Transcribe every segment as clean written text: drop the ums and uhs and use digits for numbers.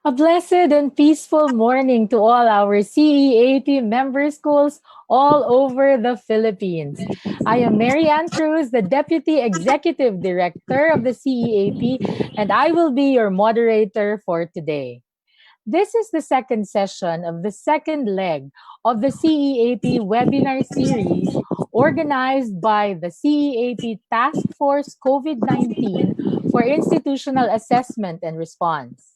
A blessed and peaceful morning to all our CEAP member schools all over the Philippines. I am Mary Ann Cruz, the Deputy Executive Director of the CEAP, and I will be your moderator for today. This is the second session of the second leg of the CEAP webinar series organized by the CEAP Task Force COVID-19 for Institutional Assessment and Response.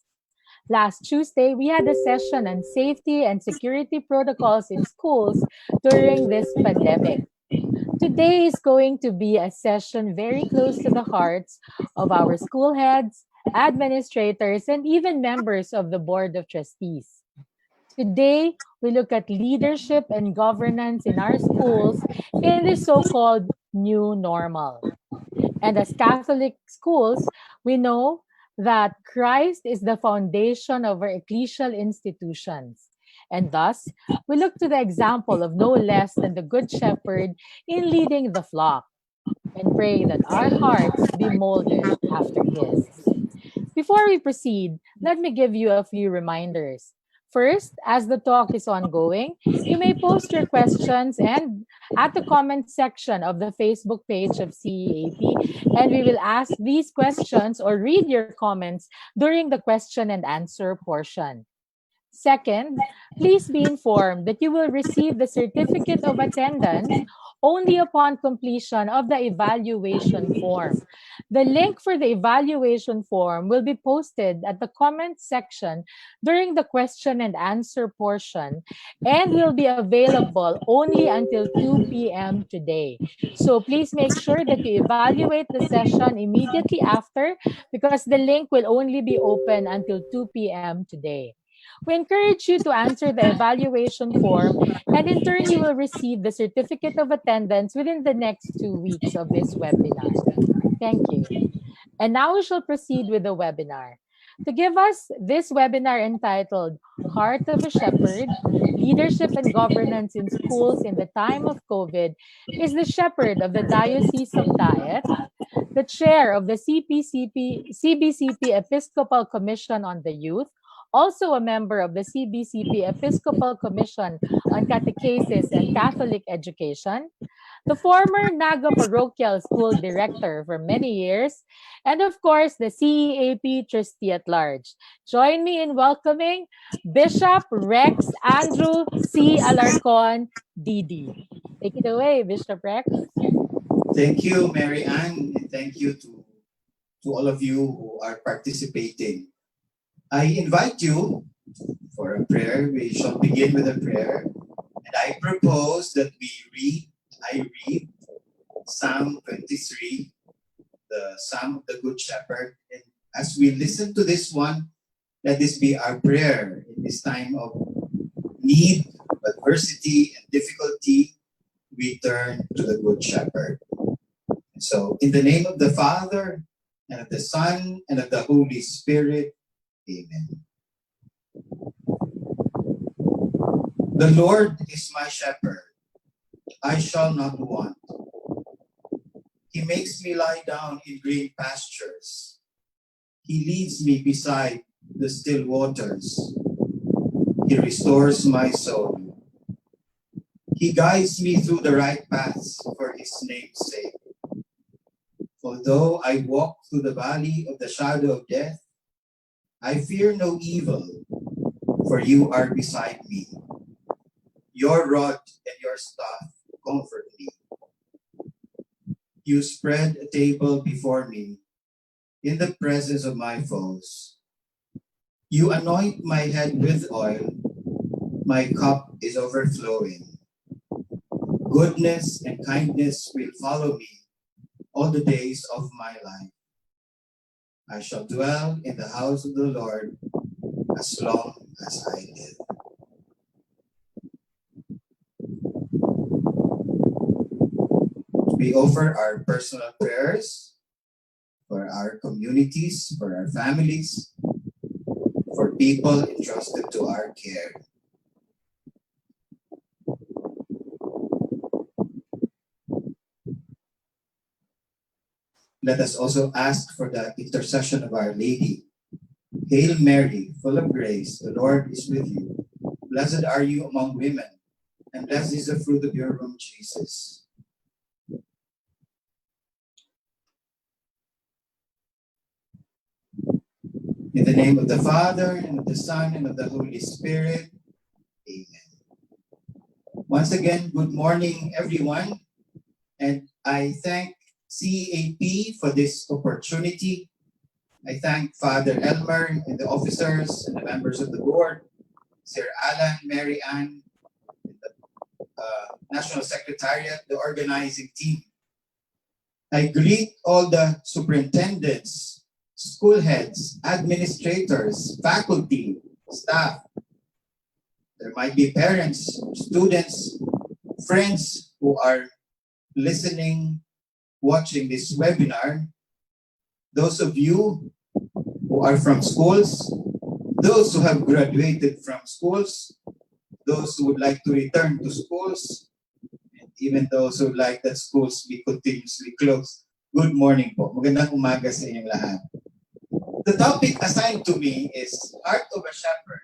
Last Tuesday, we had a session on safety and security protocols in schools during this pandemic. Today is going to be a session very close to the hearts of our school heads, administrators, and even members of the Board of Trustees. Today, we look at leadership and governance in our schools in the so-called new normal. And as Catholic schools, we know that Christ is the foundation of our ecclesial institutions. And thus, we look to the example of no less than the Good Shepherd in leading the flock and pray that our hearts be molded after his. Before we proceed, let me give you a few reminders. First, as the talk is ongoing, you may post your questions and at the comment section of the Facebook page of CEAP, and we will ask these questions or read your comments during the question and answer portion. Second, please be informed that you will receive the certificate of attendance only upon completion of the evaluation form. The link for the evaluation form will be posted at the comment section during the question and answer portion and will be available only until 2 p.m. today. So please make sure that you evaluate the session immediately after because the link will only be open until 2 p.m. today. We encourage you to answer the evaluation form, and in turn, you will receive the certificate of attendance within the next 2 weeks of this webinar. Thank you. And now we shall proceed with the webinar. To give us this webinar entitled Heart of a Shepherd, Leadership and Governance in Schools in the Time of COVID is the shepherd of the Diocese of Taet, the chair of the CBCP Episcopal Commission on the Youth, also a member of the CBCP Episcopal Commission on Catechesis and Catholic Education, the former Naga Parochial School Director for many years, and of course, the CEAP Trustee at Large. Join me in welcoming Bishop Rex Andrew C. Alarcon, DD. Take it away, Bishop Rex. Thank you, Mary Ann, and thank you to all of you who are participating. I invite you for a prayer. We shall begin with a prayer. And I propose that I read Psalm 23, the Psalm of the Good Shepherd. And as we listen to this one, let this be our prayer in this time of need, adversity, and difficulty. We turn to the Good Shepherd. So, in the name of the Father, and of the Son, and of the Holy Spirit, Amen. The Lord is my shepherd. I shall not want. He makes me lie down in green pastures. He leads me beside the still waters. He restores my soul. He guides me through the right paths for his name's sake. Although I walk through the valley of the shadow of death, I fear no evil, for you are beside me. Your rod and your staff comfort me. You spread a table before me in the presence of my foes. You anoint my head with oil. My cup is overflowing. Goodness and kindness will follow me all the days of my life. I shall dwell in the house of the Lord as long as I live. We offer our personal prayers for our communities, for our families, for people entrusted to our care. Let us also ask for the intercession of Our Lady Hail Mary, full of grace, the Lord is with you. Blessed are you among women, and blessed is the fruit of your womb, Jesus. In the name of the Father, and of the Son, and of the Holy Spirit, amen. Once again, good morning, everyone. And I thank CAP for this opportunity. I thank Father Elmer and the officers and the members of the board, Sir Alan, Mary Ann, the National Secretariat, the organizing team. I greet all the superintendents, school heads, administrators, faculty, staff. There might be parents, students, friends who are listening, watching this webinar. Those of you who are from schools, those who have graduated from schools, those who would like to return to schools, and even those who would like that schools be continuously closed. Good morning po. Magandang umaga sa inyong lahat. The topic assigned to me is Heart of a Shepherd,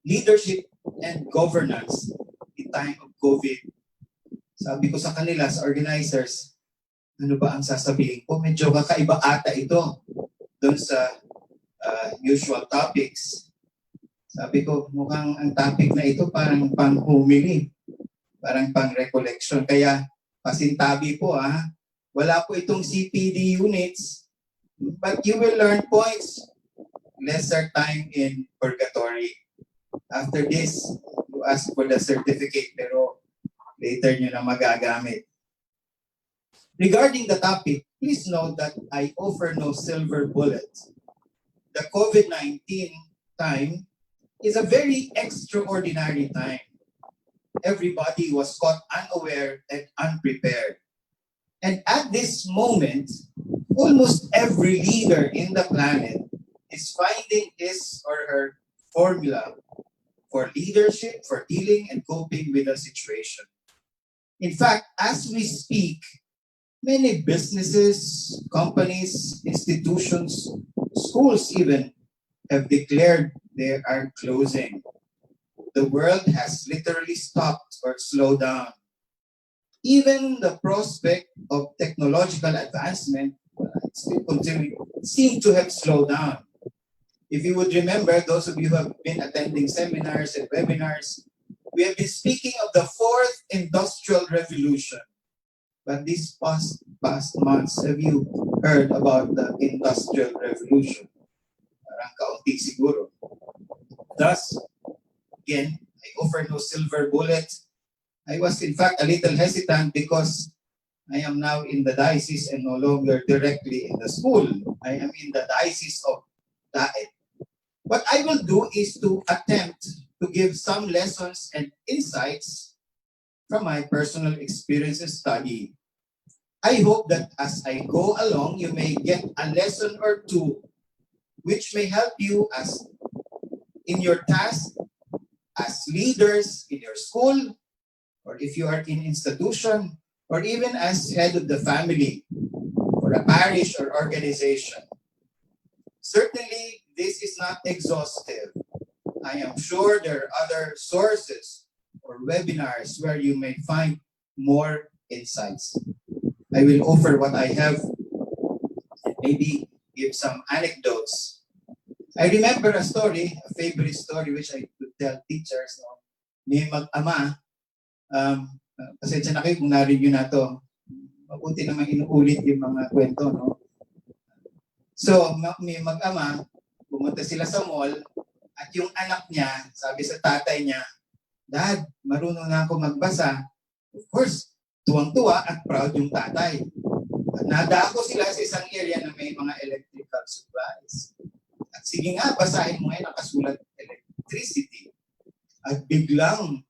Leadership and Governance in Time of COVID. Sabi ko sa kanila, sa organizers, ano ba ang sasabihin ko? Medyo kakaiba ata ito doon sa usual topics. Sabi ko, mukhang ang topic na ito parang pang-humili, parang pang-recollection. Kaya pasintabi po wala po itong CPD units, but you will learn points, lesser time in purgatory. After this, you ask for the certificate, pero later nyo na magagamit. Regarding the topic, please note that I offer no silver bullet. The COVID-19 time is a very extraordinary time. Everybody was caught unaware and unprepared. And at this moment, almost every leader in the planet is finding his or her formula for leadership, for dealing and coping with the situation. In fact, as we speak, many businesses, companies, institutions, schools even have declared they are closing. The world has literally stopped or slowed down. Even the prospect of technological advancement still continuing, seem to have slowed down. If you would remember, those of you who have been attending seminars and webinars, we have been speaking of the fourth industrial revolution. But these past months, have you heard about the industrial revolution? Parang kaunti siguro. Thus, again, I offer no silver bullet. I was in fact a little hesitant because I am now in the diocese and no longer directly in the school. I am in the diocese of Daet. What I will do is to attempt to give some lessons and insights from my personal experience and study. I hope that as I go along, you may get a lesson or two which may help you as in your task as leaders in your school, or if you are in institution, or even as head of the family or a parish or organization. Certainly, this is not exhaustive. I am sure there are other sources or webinars where you may find more insights. I will offer what I have and maybe give some anecdotes. I remember a story, a favorite story which I could tell teachers. May mag-ama, pasensya na kayo kung na-review na to. Mabuti naman inuulit yung mga kwento, no? So, may mag-ama, pumunta sila sa mall, at yung anak niya, sabi sa tatay niya, Dad, marunong na ako magbasa. Of course, tuwang-tuwa at proud yung tatay. At nadako sila sa isang area na may mga electrical supplies. At sige nga, basahin mo ngayon, nakasulat electricity. At biglang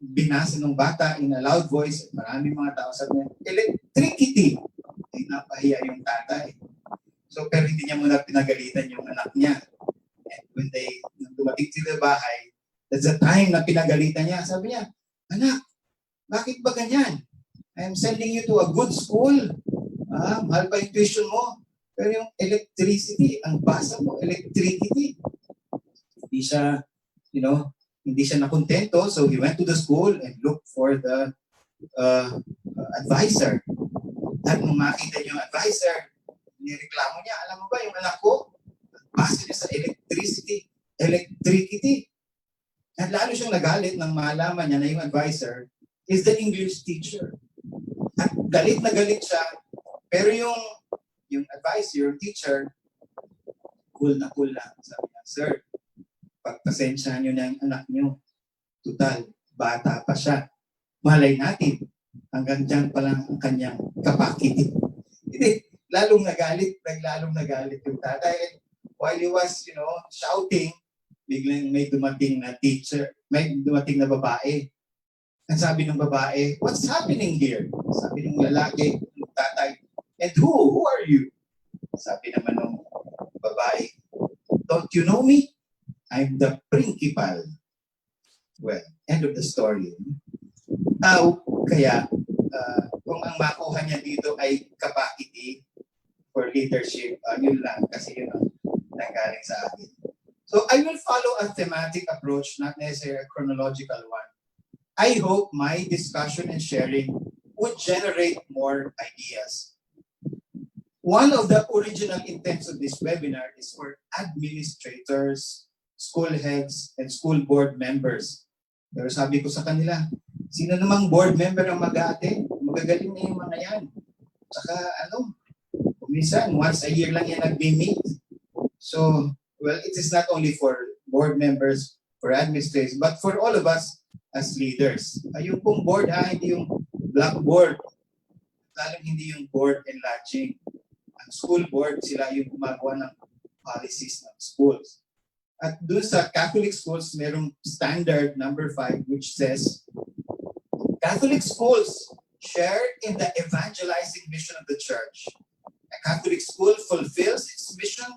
binasa ng bata in a loud voice, maraming mga tao sabi niya, electricity. Ay, napahiya yung tatay. So, pero hindi niya muna pinagalitan yung anak niya. And when nung dumating sila bahay, that's the time na pinagalitan niya. Sabi niya, anak, bakit ba ganyan? I am sending you to a good school. Mahal pa yung tuition mo. Pero yung electricity, ang basa mo, electricity. Hindi siya, hindi siya nakontento. So he went to the school and looked for the advisor. At nung makita niyo yung advisor, nireklamo niya, alam mo ba, yung anak ko, base niya sa electricity. At lalo siyang nagalit nang malaman niya na yung advisor is the English teacher. At galit na galit siya, pero yung advisor, yung teacher, cool na. Sabi niya, sir, pagpasensyahan niyo na yung anak niyo. Total, bata pa siya. Malay natin, hanggang dyan pa lang ang kanyang kapakiti. Hindi, lalong nagalit yung tatay. And while he was, shouting, biglang may dumating na teacher, may dumating na babae. Ang sabi ng babae, what's happening here? Sabi ng lalaki, ng tatay, and who are you? Sabi naman ng babae, don't you know me? I'm the principal. Well, end of the story. Kaya, kung ang makuha niya dito ay capacity for leadership, yun lang, kasi yun ang nanggaling sa akin. So I will follow a thematic approach, not necessarily a chronological one. I hope my discussion and sharing would generate more ideas. One of the original intents of this webinar is for administrators, school heads, and school board members. Pero sabi ko sa kanila, sino namang board member ang mag-a-attend? Magagaling na yung mga yan. Saka minsan, once a year lang yan nag-meet. So, well, it is not only for board members, for administrators, but for all of us as leaders. Yung pong board, hindi yung blackboard. Lalong hindi yung board and lodging. Ang school board, sila yung gumagawa ng policies ng schools. At doon sa Catholic schools, merong standard number 5 which says, Catholic schools share in the evangelizing mission of the church. A Catholic school fulfills its mission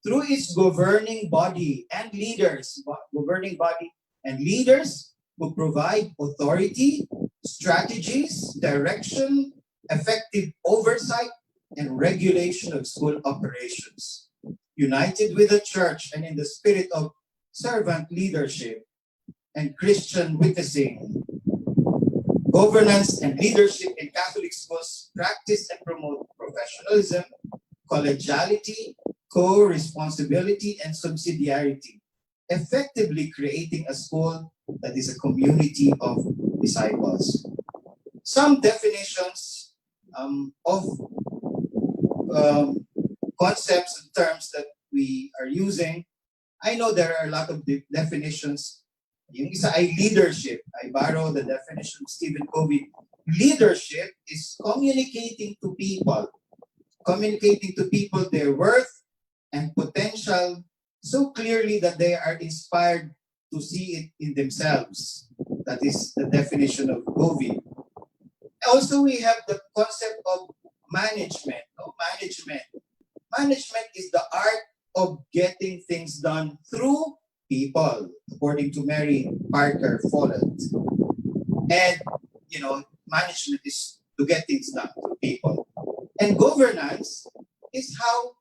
through its governing body and leaders who provide authority, strategies, direction, effective oversight, and regulation of school operations. United with the church and in the spirit of servant leadership and Christian witnessing, governance and leadership in Catholic schools practice and promote professionalism, collegiality, co-responsibility, and subsidiarity, effectively creating a school that is a community of disciples. Some definitions of concepts and terms that we are using. I know there are a lot of definitions. Yung isa ay leadership. I borrow the definition of Stephen Covey. Leadership is communicating to people their worth and potential so clearly that they are inspired to see it in themselves. That is the definition of Covey. Also, we have the concept of management. Management is the art of getting things done through people, according to Mary Parker Follett. And, management is to get things done through people. And governance is how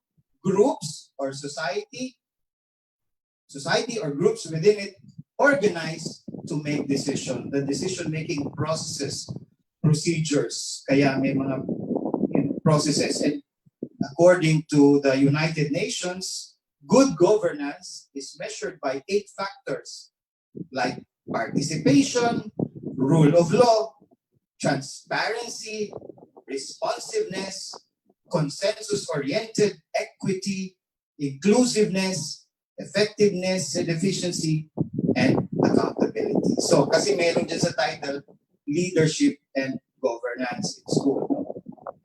groups or society or groups within it organize to make decisions. The decision-making processes, procedures, kaya may mga processes. And according to the United Nations, good governance is measured by 8 factors like participation, rule of law, transparency, responsiveness, consensus-oriented, equity, inclusiveness, effectiveness and efficiency, and accountability. So, kasi meron dyan sa title, leadership and governance in school.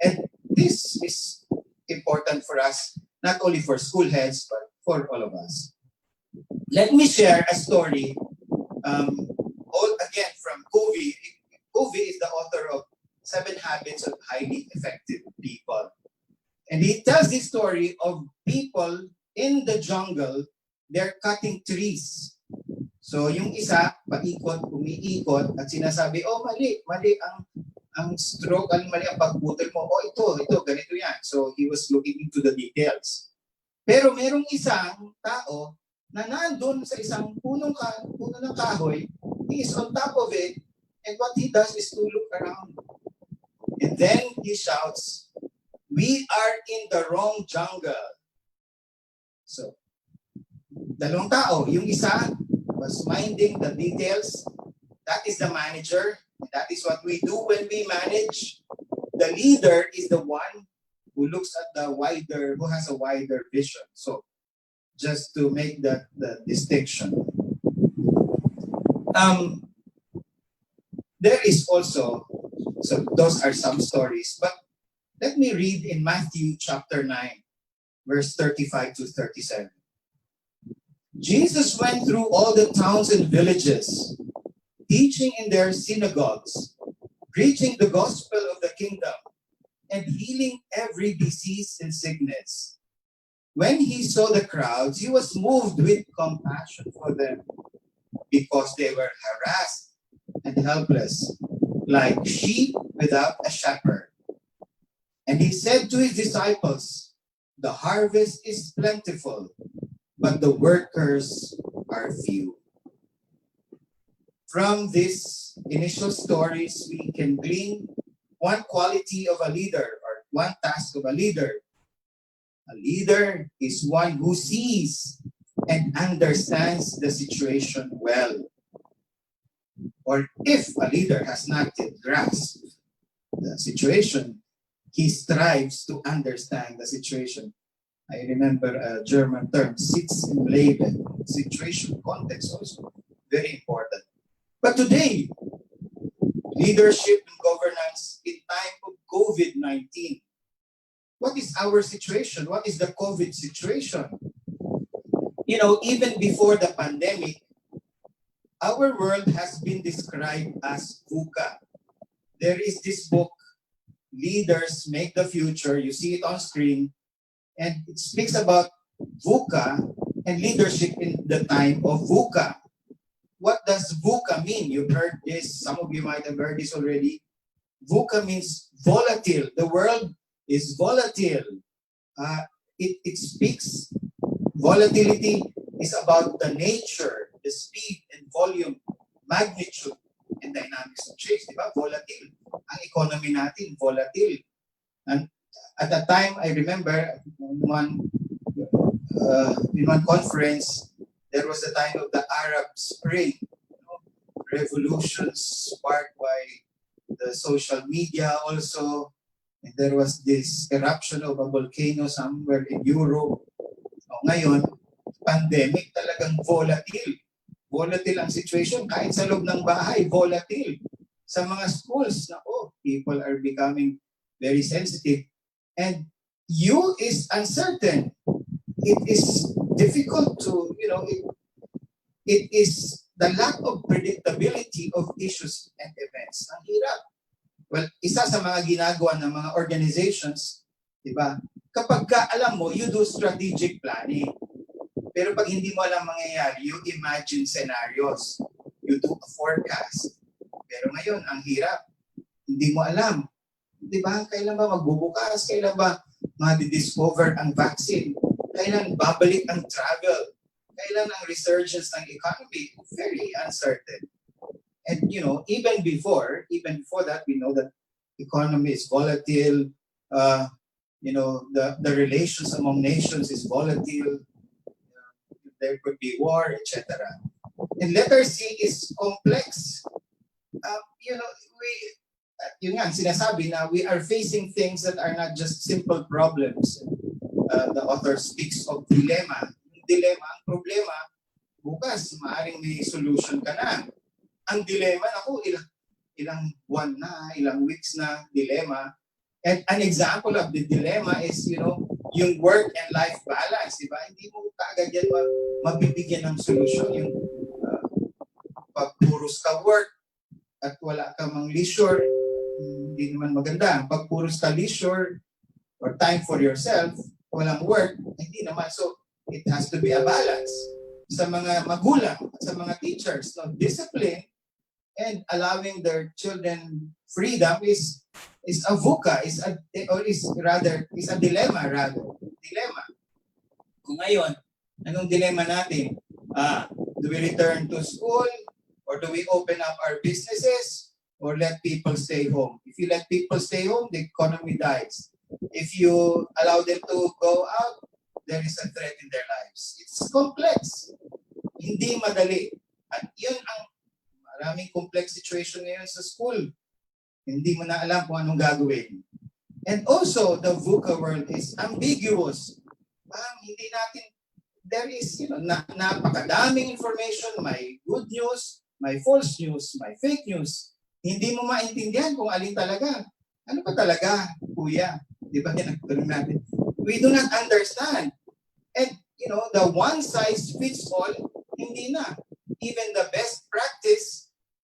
And this is important for us, not only for school heads, but for all of us. Let me share a story, all again from Covey. Covey is the author of 7 Habits of Highly Effective People. And he tells this story of people in the jungle, they're cutting trees. So yung isa, paikot, umiikot, at sinasabi, mali ang stroke, ang mali ang pagputol mo, ito, ganito yan. So he was looking into the details. Pero merong isang tao na nandun sa isang puno ng kahoy, he is on top of it, and what he does is to look around. And then he shouts, "We are in the wrong jungle." So, dalawang tao. Yung isa was minding the details. That is the manager. That is what we do when we manage. The leader is the one who looks at who has a wider vision. So, just to make the distinction. There is also, so those are some stories, but let me read in Matthew chapter 9, verse 35 to 37. Jesus went through all the towns and villages, teaching in their synagogues, preaching the gospel of the kingdom, and healing every disease and sickness. When he saw the crowds, he was moved with compassion for them because they were harassed and helpless, like sheep without a shepherd. And he said to his disciples, "The harvest is plentiful, but the workers are few." From these initial stories, we can glean one quality of a leader or one task of a leader. A leader is one who sees and understands the situation well. Or if a leader has not yet grasped the situation, he strives to understand the situation. I remember a German term, sitz im Leben, situation, context also, very important. But today, leadership and governance in time of COVID-19, what is our situation? What is the COVID situation? You know, even before the pandemic, our world has been described as VUCA. There is this book, Leaders Make the Future. You see it on screen. And it speaks about VUCA and leadership in the time of VUCA. What does VUCA mean? You've heard this. Some of you might have heard this already. VUCA means volatile. The world is volatile. It speaks, volatility is about the nature, the speed and volume, magnitude, and dynamics of change. Diba? Volatile. Ang economy natin, volatile. And at that time, I remember in one conference, there was the time of the Arab Spring, revolutions sparked by the social media also. And there was this eruption of a volcano somewhere in Europe. Ngayon, pandemic, talagang volatile. Volatile ang situation. Kahit sa loob ng bahay, volatile. Sa mga schools, people are becoming very sensitive. And you is uncertain. It is difficult to, it is the lack of predictability of issues and events. Ang hirap. Well, isa sa mga ginagawa ng mga organizations, di ba? Kapag alam mo, you do strategic planning. Pero pag hindi mo alam mangyayari, you imagine scenarios. You do a forecast. Pero ngayon, ang hirap. Hindi mo alam. Di ba? Kailan ba magbubukas? Kailan ba ma-discover ang vaccine? Kailan babalik ang travel? Kailan ang resurgence ng economy? Very uncertain. And even before that, we know that economy is volatile. The relations among nations is volatile. There could be war, etc. And letter C is complex. Sinasabi na we are facing things that are not just simple problems. The author speaks of dilemma. Dilemma, ang problema, bukas, maaaring may solution ka na. Ang dilemma, ilang buwan na, ilang weeks na dilemma. And an example of the dilemma is, yung work and life balance, di ba? Hindi mo kaagad yan mabibigyan ng solusyon. Yung pag puros ka work at wala ka mang leisure, hindi naman maganda. Pag puros ka leisure or time for yourself, walang work, hindi naman. So, it has to be a balance. Sa mga magulang, sa mga teachers, discipline and allowing their children freedom is a VUCA, is a dilemma rather. Dilemma. Kung ngayon, anong dilemma natin? Do we return to school or do we open up our businesses or let people stay home? If you let people stay home, the economy dies. If you allow them to go out, there is a threat in their lives. It's complex. Hindi madali. At yun ang maraming complex situation ngayon sa school. Hindi mo na alam kung anong gagawin. And also, the VUCA world is ambiguous. Hindi natin, there is, napakadaming information, may good news, may false news, may fake news. Hindi mo maintindihan kung alin talaga. Ano ba talaga, kuya? Di ba tinagtanong natin? We do not understand. And, the one size fits all, hindi na. Even the best practice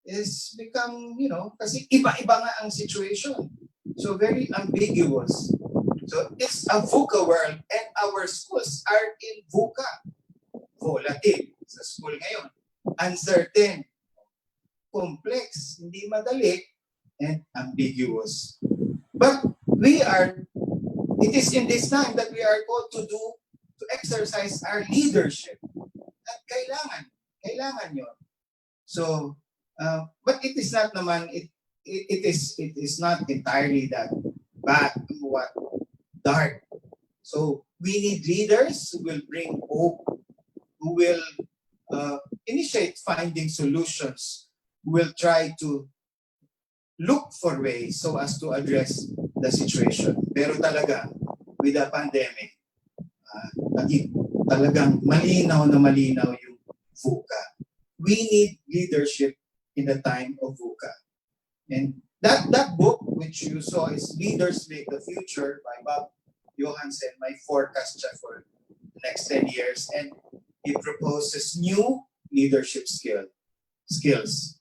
is become, kasi iba-iba nga ang situation. So very ambiguous. So it's a VUCA world and our schools are in VUCA. Volatile sa school ngayon. Uncertain. Complex. Hindi madali. And ambiguous. But it is in this time that we are called to exercise our leadership. At kailangan yun. So, but it is not naman, it is not entirely that bad, dark. So we need leaders who will bring hope, who will initiate finding solutions, who will try to look for ways so as to address the situation. Pero talaga, with the pandemic, talagang malinaw yung VUCA. We need leadership in the time of VUCA. And that book which you saw is Leaders Make the Future by Bob Johansen, my forecast for the next 10 years. And he proposes new leadership skills.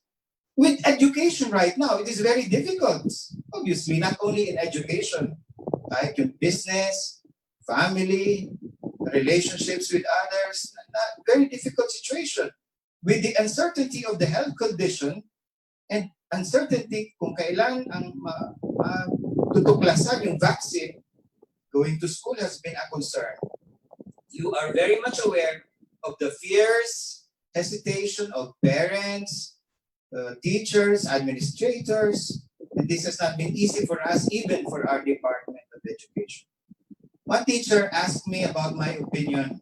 With education right now, it is very difficult. Obviously, not only in education, like in business, family, relationships with others, very difficult situation. With the uncertainty of the health condition and uncertainty kung kailan ang tutuklasan yung vaccine, going to school has been a concern. You are very much aware of the fears, hesitation of parents, teachers, administrators, and this has not been easy for us, even for our Department of Education. One teacher asked me about my opinion,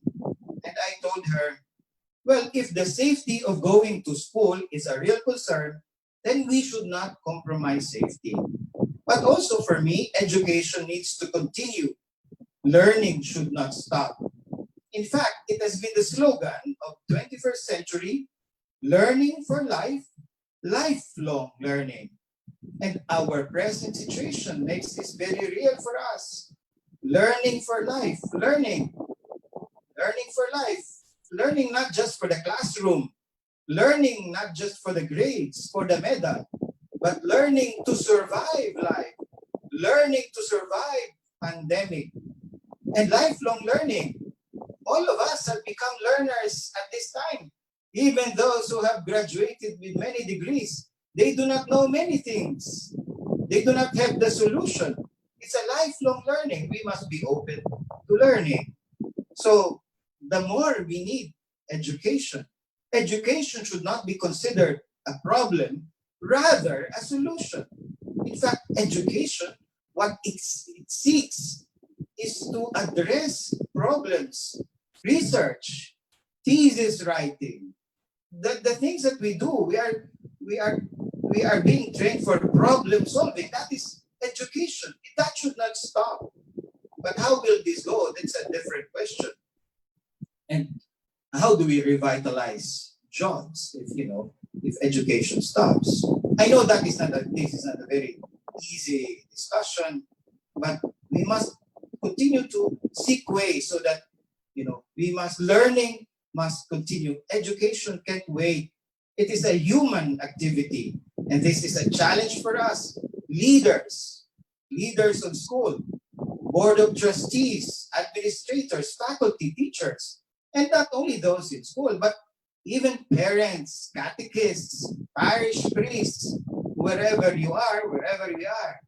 and I told her, well, if the safety of going to school is a real concern, then we should not compromise safety. But also for me, education needs to continue. Learning should not stop. In fact, it has been the slogan of 21st century, learning for life, lifelong learning. And our present situation makes this very real for us. Learning for life, learning for life. Learning not just for the classroom, learning not just for the grades, for the medal, but learning to survive life, learning to survive pandemic, and lifelong learning. All of us have become learners at this time. Even those who have graduated with many degrees, they do not know many things. They do not have the solution. It's a lifelong learning. We must be open to learning. So the more we need education. Education should not be considered a problem, rather a solution. In fact, education, what it seeks is to address problems, research, thesis writing, the things that we do. We are being trained for problem solving. That is education. That should not stop. But how will this go? That's a different question. And how do we revitalize jobs if education stops? I know this is not a very easy discussion, but we must continue to seek ways so that learning must continue. Education can't wait. It is a human activity, and this is a challenge for us, leaders of school, board of trustees, administrators, faculty, teachers, and not only those in school, but even parents, catechists, parish priests, wherever you are, wherever we are.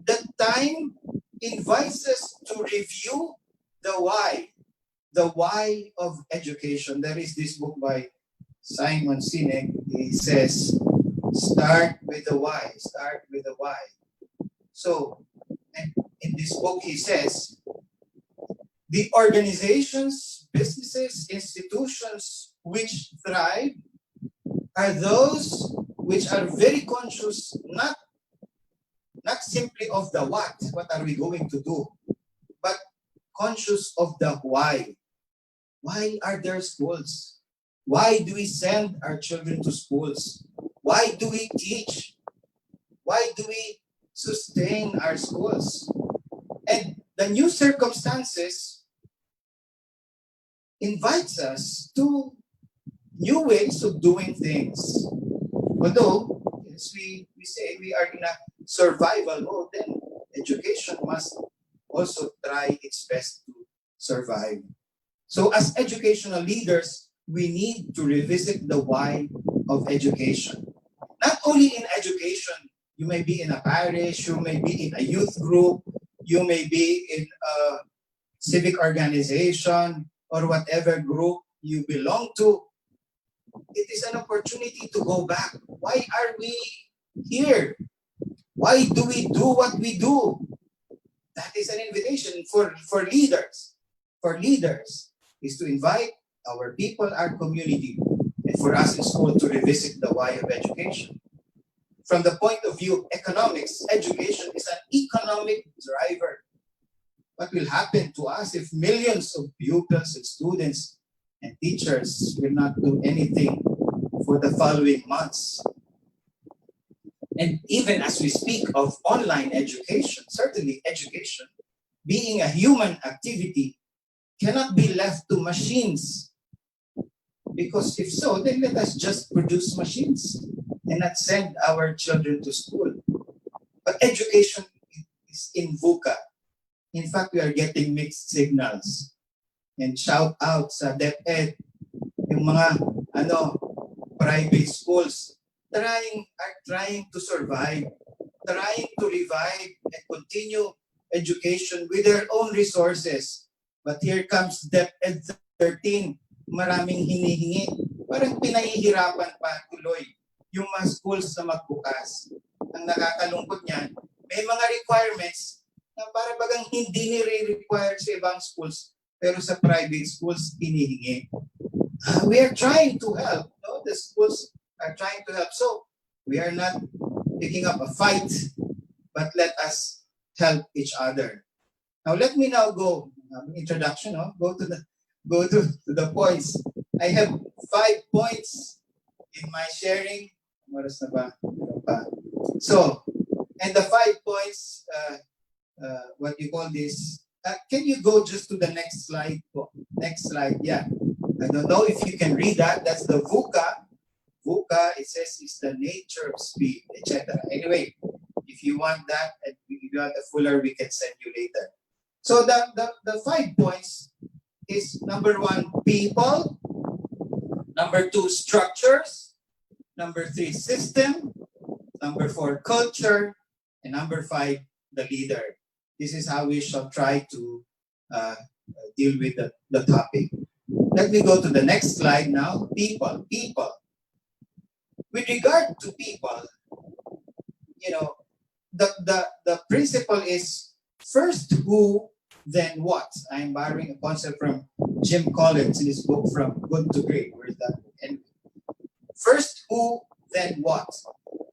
The time invites us to review the why of education. There is this book by Simon Sinek. He says, start with the why, start with the why. So, and in this book, he says, the organizations, businesses, institutions which thrive are those which are very conscious, not simply of the what are we going to do, but conscious of the why. Why are there schools? Why do we send our children to schools? Why do we teach? Why do we sustain our schools? And the new circumstances invites us to new ways of doing things. Although, as we say, we are in a survival mode, then education must also try its best to survive. So as educational leaders, we need to revisit the why of education. Not only in education, you may be in a parish, you may be in a youth group, you may be in a civic organization, or whatever group you belong to. It is an opportunity to go back. Why are we here? Why do we do what we do? That is an invitation for leaders. For leaders is to invite our people, our community, and for us in school to revisit the why of education. From the point of view of economics, education is an economic driver. What will happen to us if millions of pupils and students and teachers will not do anything for the following months? And even as we speak of online education, certainly education, being a human activity, cannot be left to machines. Because if so, then let us just produce machines and not send our children to school. But education is in VUCA. In fact, we are getting mixed signals. And shout out sa DepEd, yung mga private schools are trying to survive, trying to revive and continue education with their own resources. But here comes DepEd 13, maraming hinihingi. Parang pinahihirapan pa tuloy yung mga schools na magbukas. Ang nakakalungkot niyan, may mga requirements na para bagang hindi nire-require sa ibang schools, pero sa private schools, hinihingi. We are trying to help. No? The schools are trying to help. So, we are not picking up a fight, but let us help each other. Now, let me now go, introduction, go to the points. I have 5 points in my sharing. Oras na ba? So, and the 5 points, what you call this, can you go just to the next slide? Next slide, yeah. I don't know if you can read that. That's the VUCA. VUCA, it says, is the nature of speed, etc. Anyway, if you want that, and if you want a fuller, we can send you later. So the 5 points is number 1, people. Number 2, structures. Number 3, system. Number 4, culture. And number 5, the leader. This is how we shall try to deal with the topic. Let me go to the next slide now. People. With regard to people, the principle is first who, then what. I'm borrowing a concept from Jim Collins in his book From Good to Great. Where's that book? And first who, then what.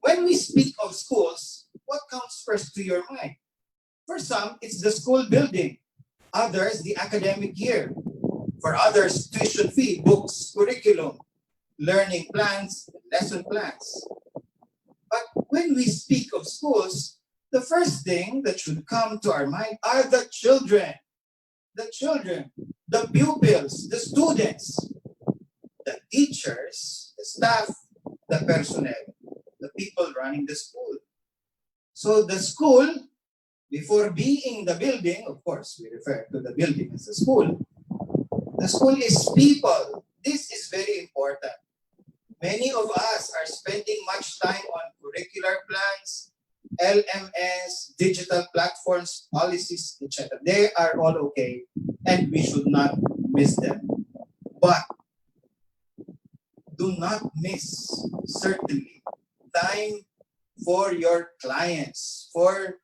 When we speak of schools, what comes first to your mind? For some, it's the school building. Others, the academic year. For others, tuition fee, books, curriculum, learning plans, lesson plans. But when we speak of schools, the first thing that should come to our mind are the children. The children, the pupils, the students, the teachers, the staff, the personnel, the people running the school. So the school, before being the building, of course, we refer to the building as the school. The school is people. This is very important. LMS, digital platforms, policies, etc. They are all okay, and we should not miss them. But do not miss, certainly, time for your clients, for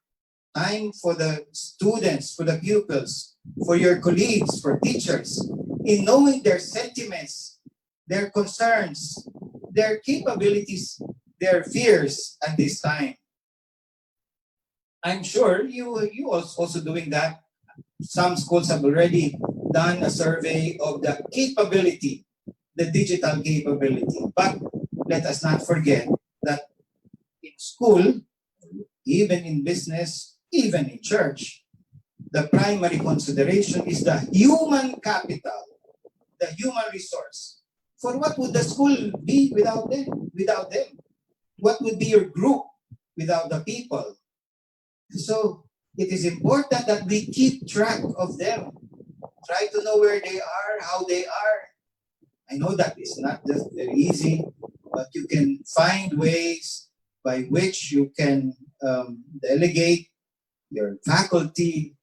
time for the students, for the pupils, for your colleagues, for teachers, in knowing their sentiments, their concerns, their capabilities, their fears at this time. I'm sure you also doing that. Some schools have already done a survey of the capability, the digital capability. But let us not forget that in school, even in business, even in church, the primary consideration is the human capital, the human resource. For what would the school be without them? Without them? What would be your group without the people? So it is important that we keep track of them. Try to know where they are, how they are. I know that is not just very easy, but you can find ways by which you can delegate your faculty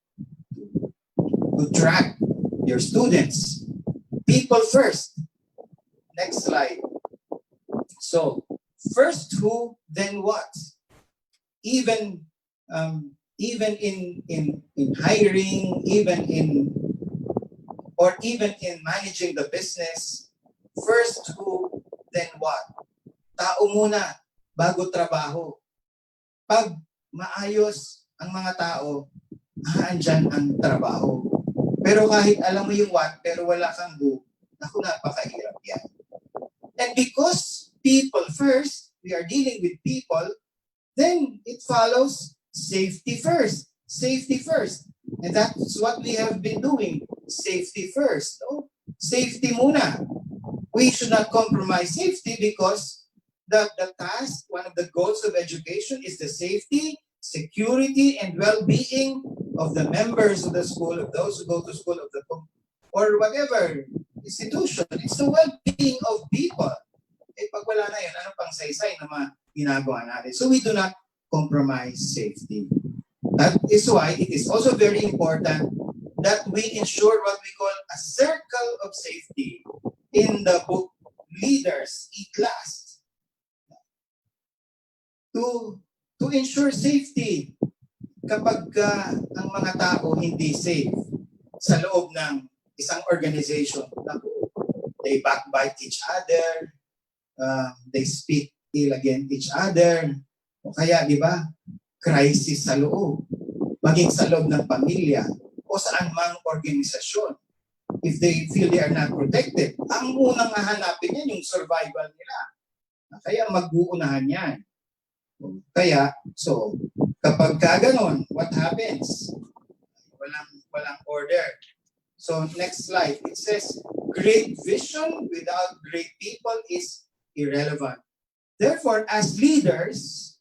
to track your students. People first. Next slide. So, first who, then what? Even in hiring, even in managing the business, first who, then what? Tao muna, bago trabaho. Pag maayos ang mga tao, andyan ang trabaho. Pero kahit alam mo yung what, pero wala kang who, naku, napakahirap yan. And because people first, we are dealing with people, then it follows safety first. Safety first. And that's what we have been doing. Safety first. No? Safety muna. We should not compromise safety because the task, one of the goals of education is the safety, security, and well-being of the members of the school, of those who go to school, of the or whatever institution. It's the well-being of people. Eh, pag wala na yun, ano pang saysay na ginagawa natin? So we do not compromise safety. That is why it is also very important that we ensure what we call a circle of safety in the book Leaders Eat Last. To ensure safety kapag ang mga tao hindi safe sa loob ng isang organization. They backbite each other, they speak ill against each other, o kaya, di ba, crisis sa loob, maging sa loob ng pamilya, o saan mang organisasyon. If they feel they are not protected, ang unang hahanapin yan yung survival nila. Kaya mag-uunahan yan. Kaya, so, kapag ganon, what happens? Walang order. So, next slide. It says, great vision without great people is irrelevant. Therefore, as leaders,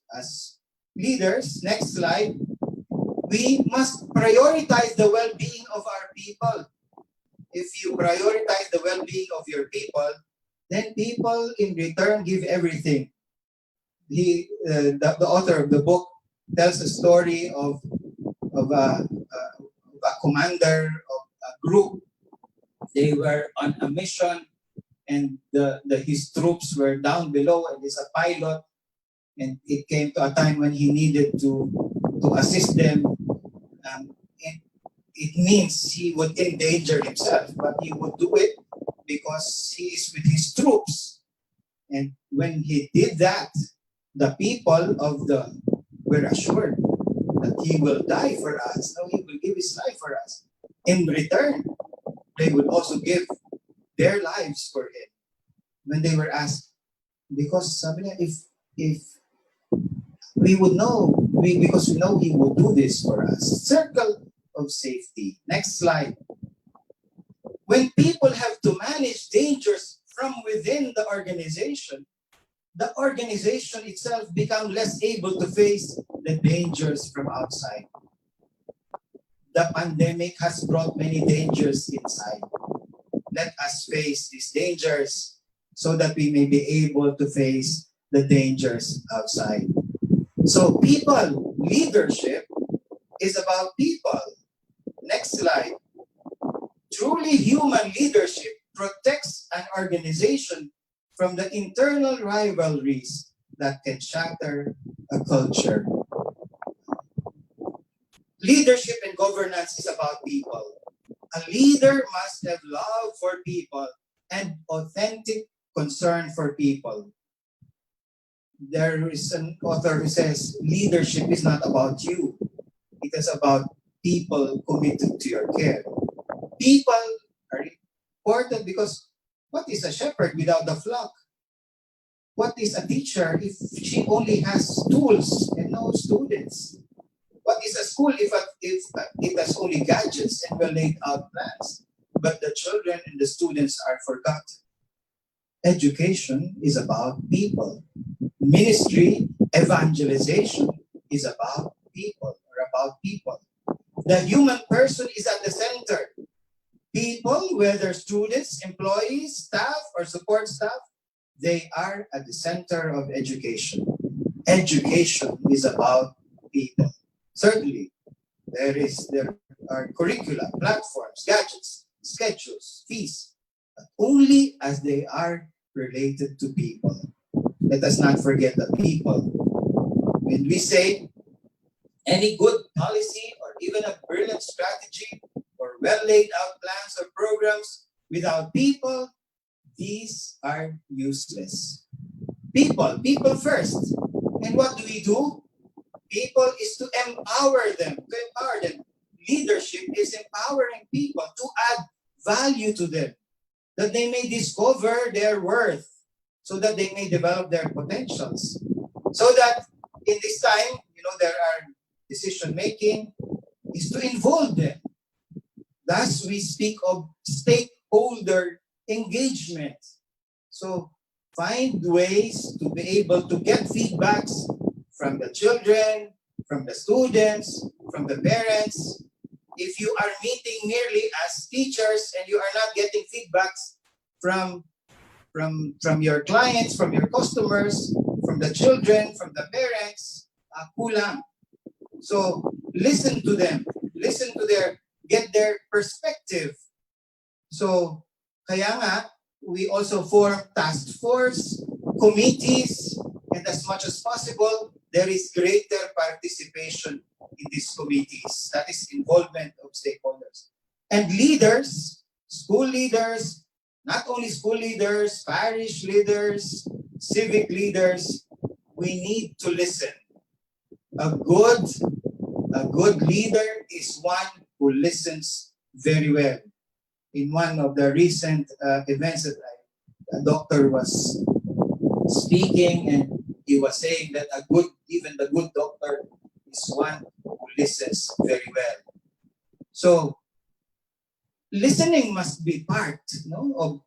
next slide, we must prioritize the well-being of our people. If you prioritize the well-being of your people, then people in return give everything. The author of the book tells a story of a commander of a group. They were on a mission, and his troops were down below, and he's a pilot. And it came to a time when he needed to assist them. It means he would endanger himself, but he would do it because he is with his troops. And when he did that, the people were assured that he will die for us. No, he will give his life for us. In return, they would also give their lives for him. When they were asked, because sabi niya, if we would know, because we know he will do this for us. Circle of safety. Next slide. When people have to manage dangers from within the organization itself becomes less able to face the dangers from outside. The pandemic has brought many dangers inside. Let us face these dangers so that we may be able to face the dangers outside. So people leadership is about people. Next slide. Truly human leadership protects an organization from the internal rivalries that can shatter a culture. Leadership and governance is about people. A leader must have love for people and authentic concern for people. There is an author who says leadership is not about you. It is about people committed to your care. People are important because what is a shepherd without the flock? What is a teacher if she only has tools and no students? What is a school if it has only gadgets and well laid out plans, but the children and the students are forgotten? Education is about people. Ministry, evangelization is about people or about people. The human person is at the center. People, whether students, employees, staff, or support staff, they are at the center of education. Education is about people. Certainly, there are curricula, platforms, gadgets, schedules, fees, but only as they are related to people. Let us not forget the people. When we say any good policy or even a brilliant strategy or well laid out plans or programs without people, these are useless. People first. And what do? People is to empower them. Leadership is empowering people to add value to them, that they may discover their worth, so that they may develop their potentials. So that in this time, there are decision making, is to involve them. Thus, we speak of stakeholder engagement. So, find ways to be able to get feedbacks from the children, from the students, from the parents. If you are meeting merely as teachers and you are not getting feedbacks from your clients, from your customers, from the children, from the parents, kulang. So listen to them, get their perspective. So kaya nga, we also form task force, committees, and as much as possible, there is greater participation in these committees. That is involvement of stakeholders. And leaders, school leaders, not only school leaders, parish leaders, civic leaders, we need to listen. A good leader is one who listens very well. In one of the recent events that a doctor was speaking, and he was saying that even the good doctor is one who listens very well. So listening must be part of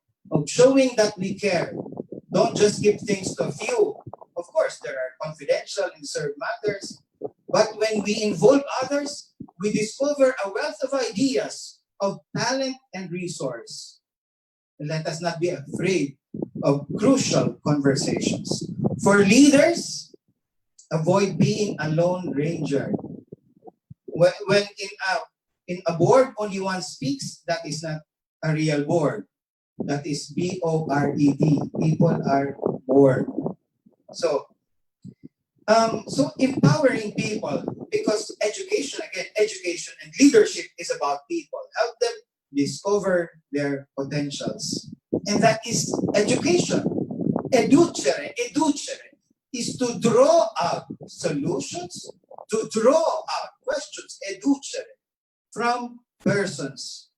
showing that we care. Don't just give things to a few. Of course, there are confidential and reserved matters, but when we involve others, we discover a wealth of ideas, of talent and resource. And let us not be afraid of crucial conversations. For leaders, avoid being a lone ranger. When in a board only one speaks, that is not a real board. That is bored. People are bored. So empowering people, because education and leadership is about people. Help them discover their potentials. And that is education. Educere is to draw out solutions, to draw out questions, educere, from persons.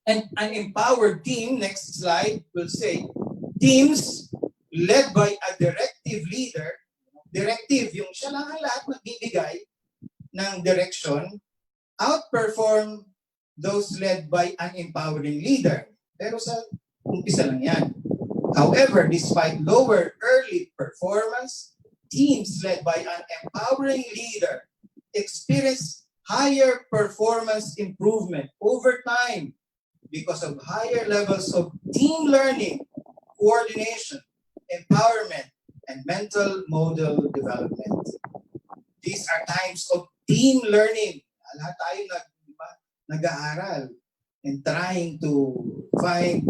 And an empowered team, next slide, will say, teams led by a directive leader, directive, yung siya lang ang lahat magbibigay ng direction, outperform those led by an empowering leader. Pero sa umpisa lang yan. However, despite lower early performance, teams led by an empowering leader experience higher performance improvement over time because of higher levels of team learning, coordination, empowerment, and mental model development. These are times of team learning. Lahat tayo nag-aaral and trying to find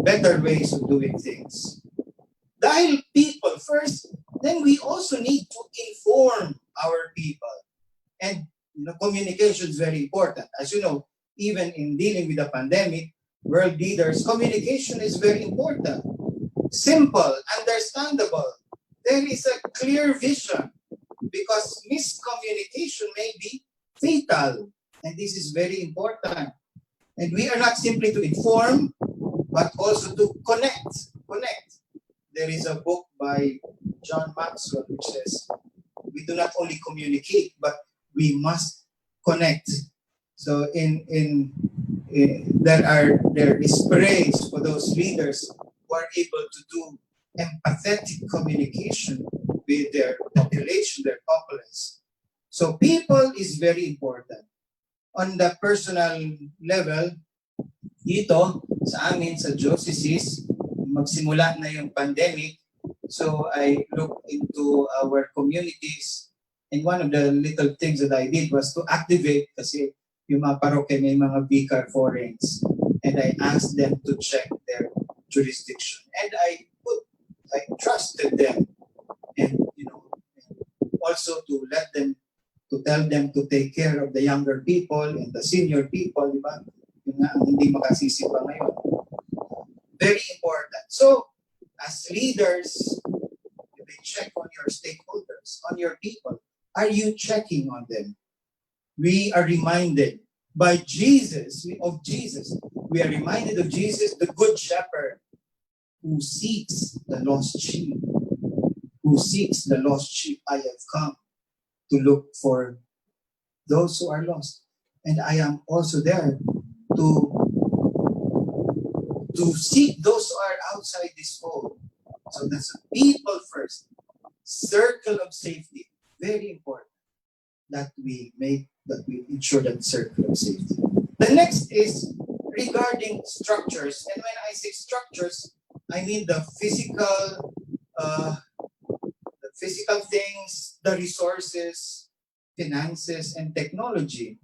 better ways of doing things. Dahil people first, then we also need to inform our people. And communication is very important. As you know, even in dealing with the pandemic, world leaders, communication is very important. Simple, understandable. There is a clear vision because miscommunication may be fatal. And this is very important. And we are not simply to inform, but also to connect. There is a book by John Maxwell which says, we do not only communicate, but we must connect. So there is praise for those leaders who are able to do empathetic communication with their population, their populace. So people is very important. On the personal level, dito sa amin sa diocese, magsimula na yung pandemic. So I looked into our communities, and one of the little things that I did was to activate, kasi yung mga parokya may mga vicar foreigns, and I asked them to check their jurisdiction, and I trusted them, and also to tell them to take care of the younger people and the senior people, di ba? Yung nga ang hindi makasisi pa ngayon. Very important. So, as leaders, you may check on your stakeholders, on your people. Are you checking on them? We are reminded by Jesus. We are reminded of Jesus, the Good Shepherd, who seeks the lost sheep. Who seeks the lost sheep. I have come to look for those who are lost. And I am also there to seek those who are outside this fold. So that's people first. Circle of safety. Very important that we ensure that circle of safety. The next is regarding structures. And when I say structures, I mean the physical things, the resources, finances, and technology.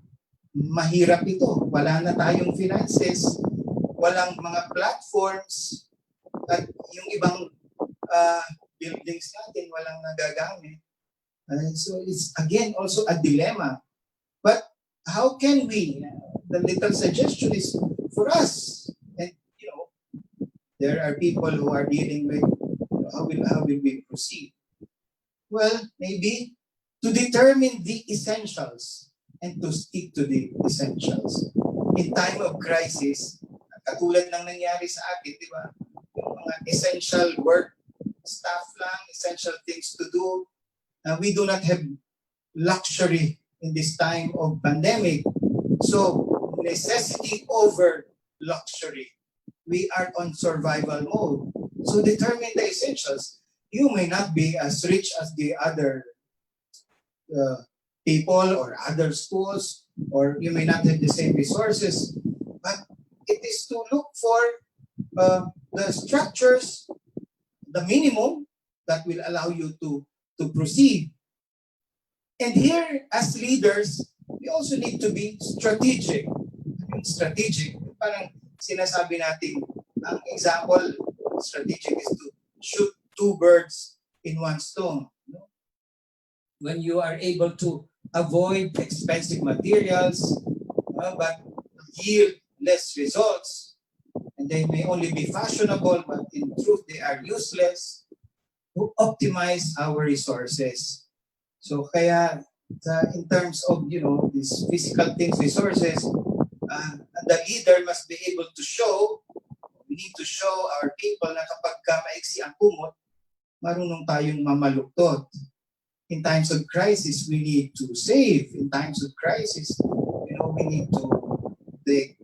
Mahirap ito. Wala na tayong finances, walang mga platforms, at yung ibang buildings natin walang nagagamit. So it's again also a dilemma. But how can we? The little suggestion is for us. And there are people who are dealing with how will we proceed? Well, maybe to determine the essentials and to stick to the essentials. In time of crisis, katulad ng nangyari sa atin, di ba? Yung mga essential work, stuff lang, essential things to do. We do not have luxury in this time of pandemic. So, necessity over luxury. We are on survival mode. So, determine the essentials. You may not be as rich as the other people or other schools, or you may not have the same resources, but it is to look for the structures, the minimum that will allow you to proceed. And here, as leaders, we also need to be strategic. Strategic, parang sinasabi natin, ang example, strategic is to shoot two birds in one stone. When you are able to avoid expensive materials, but yield less results, and they may only be fashionable, but in truth they are useless, to optimize our resources. So kaya in terms of these physical things, resources, the leader must be able to show. We need to show our people na kapag maiksi ang kumot, marunong tayong mamaluktot. In times of crisis, we need to save. In times of crisis, we need to take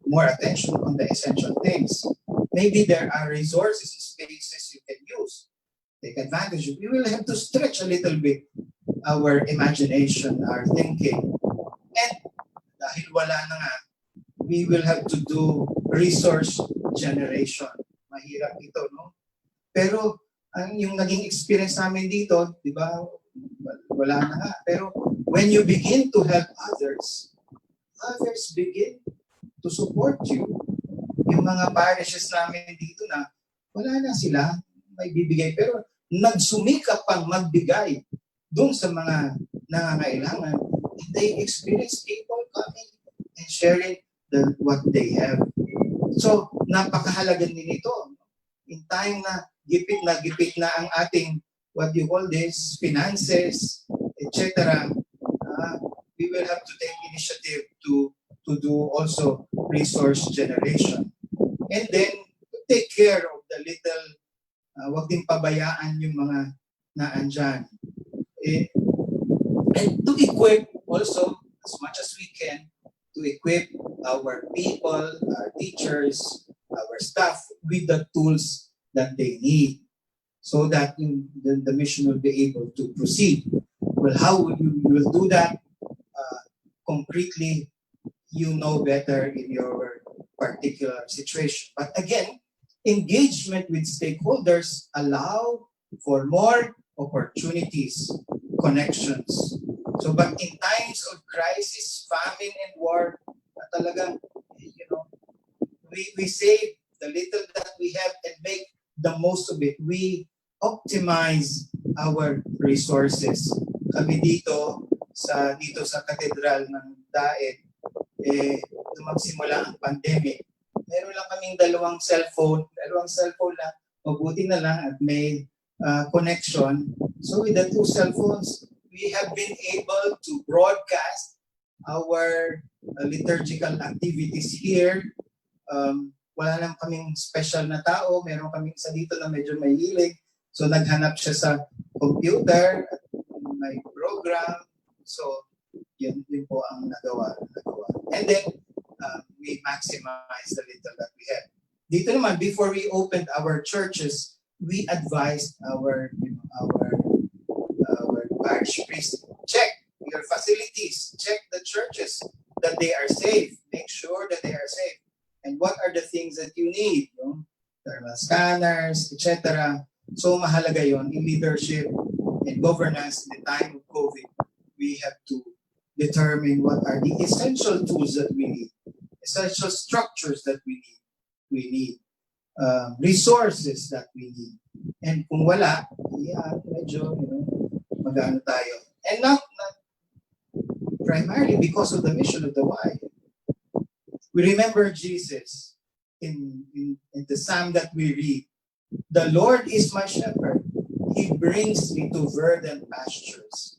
more attention on the essential things. Maybe there are resources and spaces you can use. Take advantage of. We will have to stretch a little bit our imagination, our thinking. And dahil wala na nga, we will have to do resource generation. Mahirap ito, no? Pero yung naging experience namin dito, di ba, wala na nga. Pero when you begin to help others, others begin to support you. Yung mga parishes namin dito na wala na sila may bibigay, pero nagsumikap pang magbigay doon sa mga nangangailangan. And they experience people coming and sharing what they have. So, napakahalaga din ito. In time na gipit na ang ating, what you call this, finances, etc., we will have to take initiative to do also resource generation. And then, to take care of the little, wag din pabayaan yung mga naandyan. And to equip also, as much as we can, to equip our people, our teachers, our staff with the tools that they need so that the mission will be able to proceed. Well, how you will do that concretely, you know better in your particular situation. But again, engagement with stakeholders allow for more opportunities, connections. So, but in times of crisis, famine, and war, talagang, we save the little that we have and make the most of it. We optimize our resources. Kami dito sa katedral ng Daet, magsimula ang pandemic. Meron lang kaming dalawang cellphone lang, mabuti na lang at may connection. So with the two cell phones, we have been able to broadcast our liturgical activities here. Wala lang kaming special na tao. Meron kaming isa dito na medyo may hilig. So naghanap siya sa computer at may program. So yun po ang nagawa. And then we maximize the little that we have. Dito naman, before we opened our churches, we advised our parish priest, check your facilities, check the churches that they are safe, make sure that they are safe. And what are the things that you need? Thermal scanners, etc. So mahalaga yon in leadership and governance in the time of COVID. We have to determine what are the essential tools that we need, essential structures that we need, resources that we need. And kung wala, medyo, mag-ano tayo. And not primarily because of the mission of the why. We remember Jesus in the psalm that we read. The Lord is my shepherd. He brings me to verdant pastures.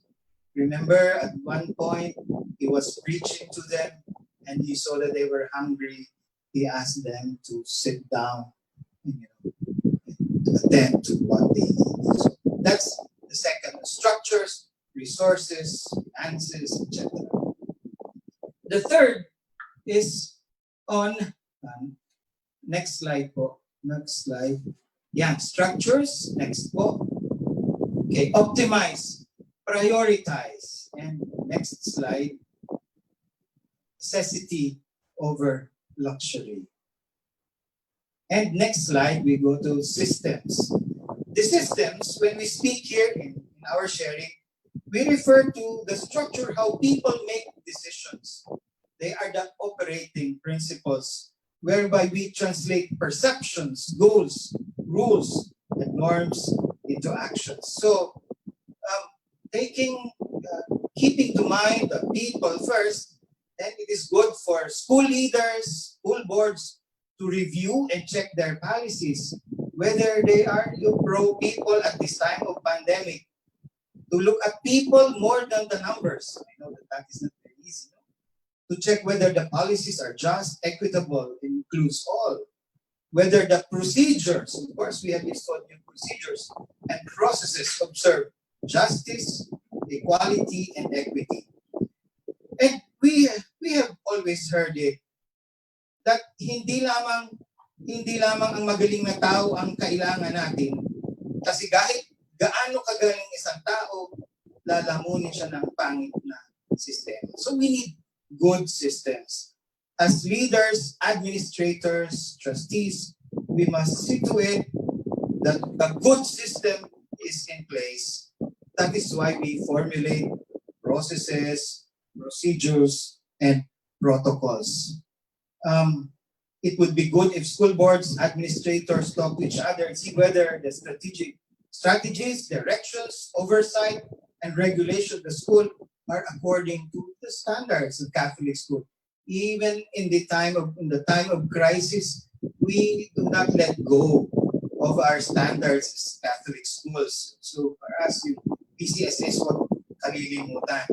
Remember, at one point, he was preaching to them and he saw that they were hungry. He asked them to sit down and to attend to what they need. So that's the second. Structures, resources, finances, etc. The third is on, next slide po. Next slide. Yeah, structures. Next po. Okay, optimize. Prioritize. And next slide, necessity over luxury. And next slide, we go to systems. The systems, when we speak here in our sharing, we refer to the structure, how people make decisions. They are the operating principles whereby we translate perceptions, goals, rules, and norms into actions. So, keeping to mind the people first, then it is good for school leaders, school boards to review and check their policies, whether they are pro people at this time of pandemic, to look at people more than the numbers. I know that is not very easy. To check whether the policies are just, equitable, includes all. Whether the procedures, of course, we have installed new procedures and processes observe justice, equality, and equity. And we have always heard it that hindi lamang ang magaling na tao ang kailangan natin, kasi kahit gaano kagaling isang tao, lalamunin siya ng pangit na sistema. So we need good systems. As leaders, administrators, trustees, we must see to it that the good system is in place That is why we formulate processes, procedures, and protocols. Um, it would be good if school boards, administrators talk to each other and see whether the strategies, directions, oversight, and regulation of the school are according to the standards of Catholic school. Even in the time of crisis, we do not let go of our standards as Catholic schools. So for us, yung PCSS, wag kalilimutan.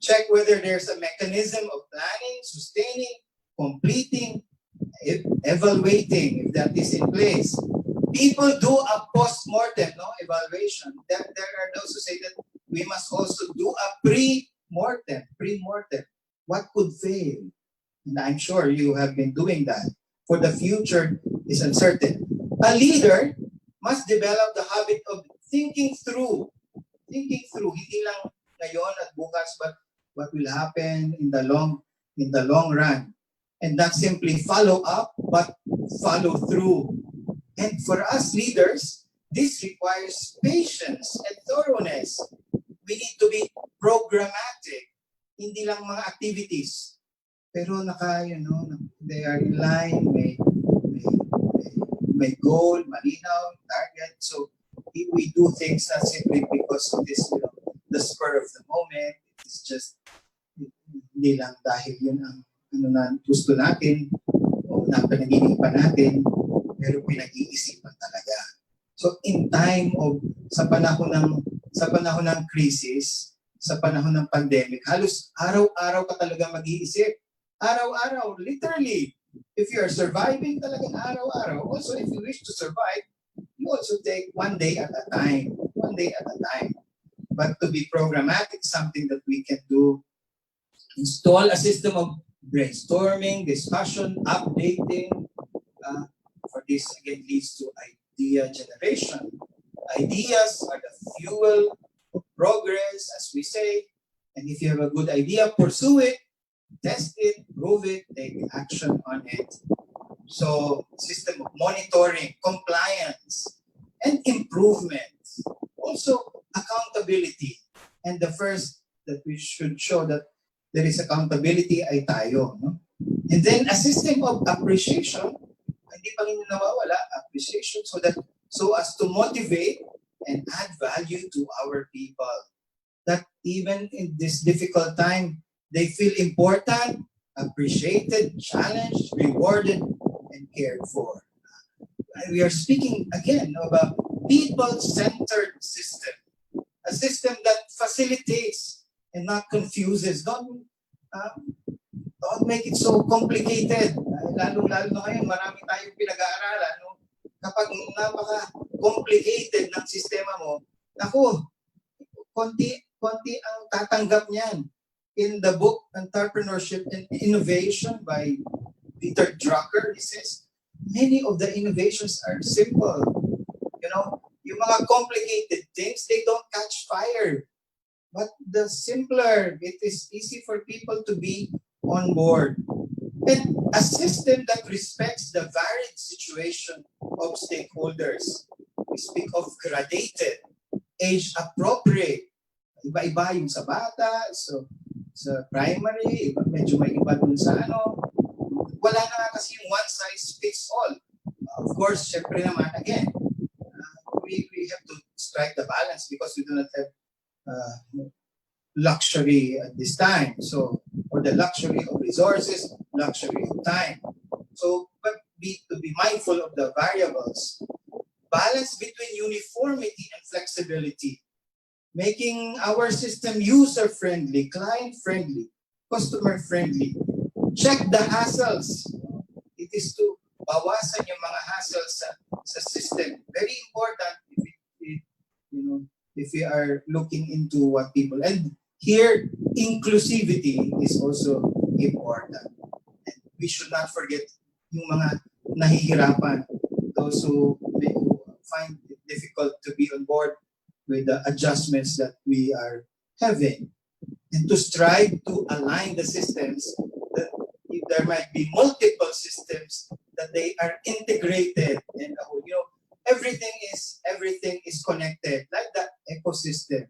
Check whether there's a mechanism of planning, sustaining, completing, evaluating, if that is in place. People do a post-mortem, no, evaluation. There are those who say that we must also do a pre-mortem. What could fail? And I'm sure you have been doing that. For the future is uncertain. A leader must develop the habit of thinking through. Hindi lang ngayon at bukas, but what will happen in the long run. And not simply follow up, but follow through. And for us leaders, this requires patience and thoroughness. We need to be programmatic, hindi lang mga activities. Pero they are in line, may goal, malinaw, target. So we do things not simply because of this, the spur of the moment. It's just hindi lang dahil yun ang na gusto natin o na pinag-iinipan natin, pero pinag-iisipan talaga. So in time of sa panahon ng crisis, sa panahon ng pandemic, halos araw-araw ka talaga mag-iisip. Araw-araw, literally. If you are surviving talagang araw-araw, also if you wish to survive, you also take one day at a time. But to be programmatic, something that we can do, install a system of brainstorming, discussion, updating. For this, again, leads to idea generation. Ideas are the fuel of progress, as we say. And if you have a good idea, pursue it, test it, prove it, take action on it. So, system of monitoring, compliance, and improvement. Also, accountability. And the first that we should show that there is accountability ay tayo. No? And then a system of appreciation, hindi pa rin nawawala, appreciation so as to motivate and add value to our people. That even in this difficult time, they feel important, appreciated, challenged, rewarded, and cared for. We are speaking again about people-centered system. A system that facilitates and not confuses. Don't make it so complicated. Lalo-lalo na ngayon, marami tayong pinag-aaralan. No? Kapag napaka-complicated ng sistema mo, naku, konti ang tatanggap niyan. In the book, Entrepreneurship and Innovation by Peter Drucker, he says, many of the innovations are simple. Yung mga complicated things, they don't catch fire. But the simpler, it is easy for people to be on board. And a system that respects the varied situation of stakeholders. We speak of gradated, age-appropriate. Iba-iba yung sa bata, so sa primary, medyo may iba dun sa Wala na nga kasi yung one size fits all. Of course, syempre naman, again, we have to strike the balance because we do not have luxury at this time. So, for the luxury of resources, luxury of time. So, but to be mindful of the variables. Balance between uniformity and flexibility. Making our system user-friendly, client-friendly, customer-friendly. Check the hassles. It is to bawasan yung mga hassles sa system. Very important if we are looking into what people. And here, inclusivity is also important. And we should not forget yung mga nahihirapan, those who find it difficult to be on board with the adjustments that we are having. And to strive to align the systems, that there might be multiple systems, that they are integrated and everything is connected. Like the ecosystem.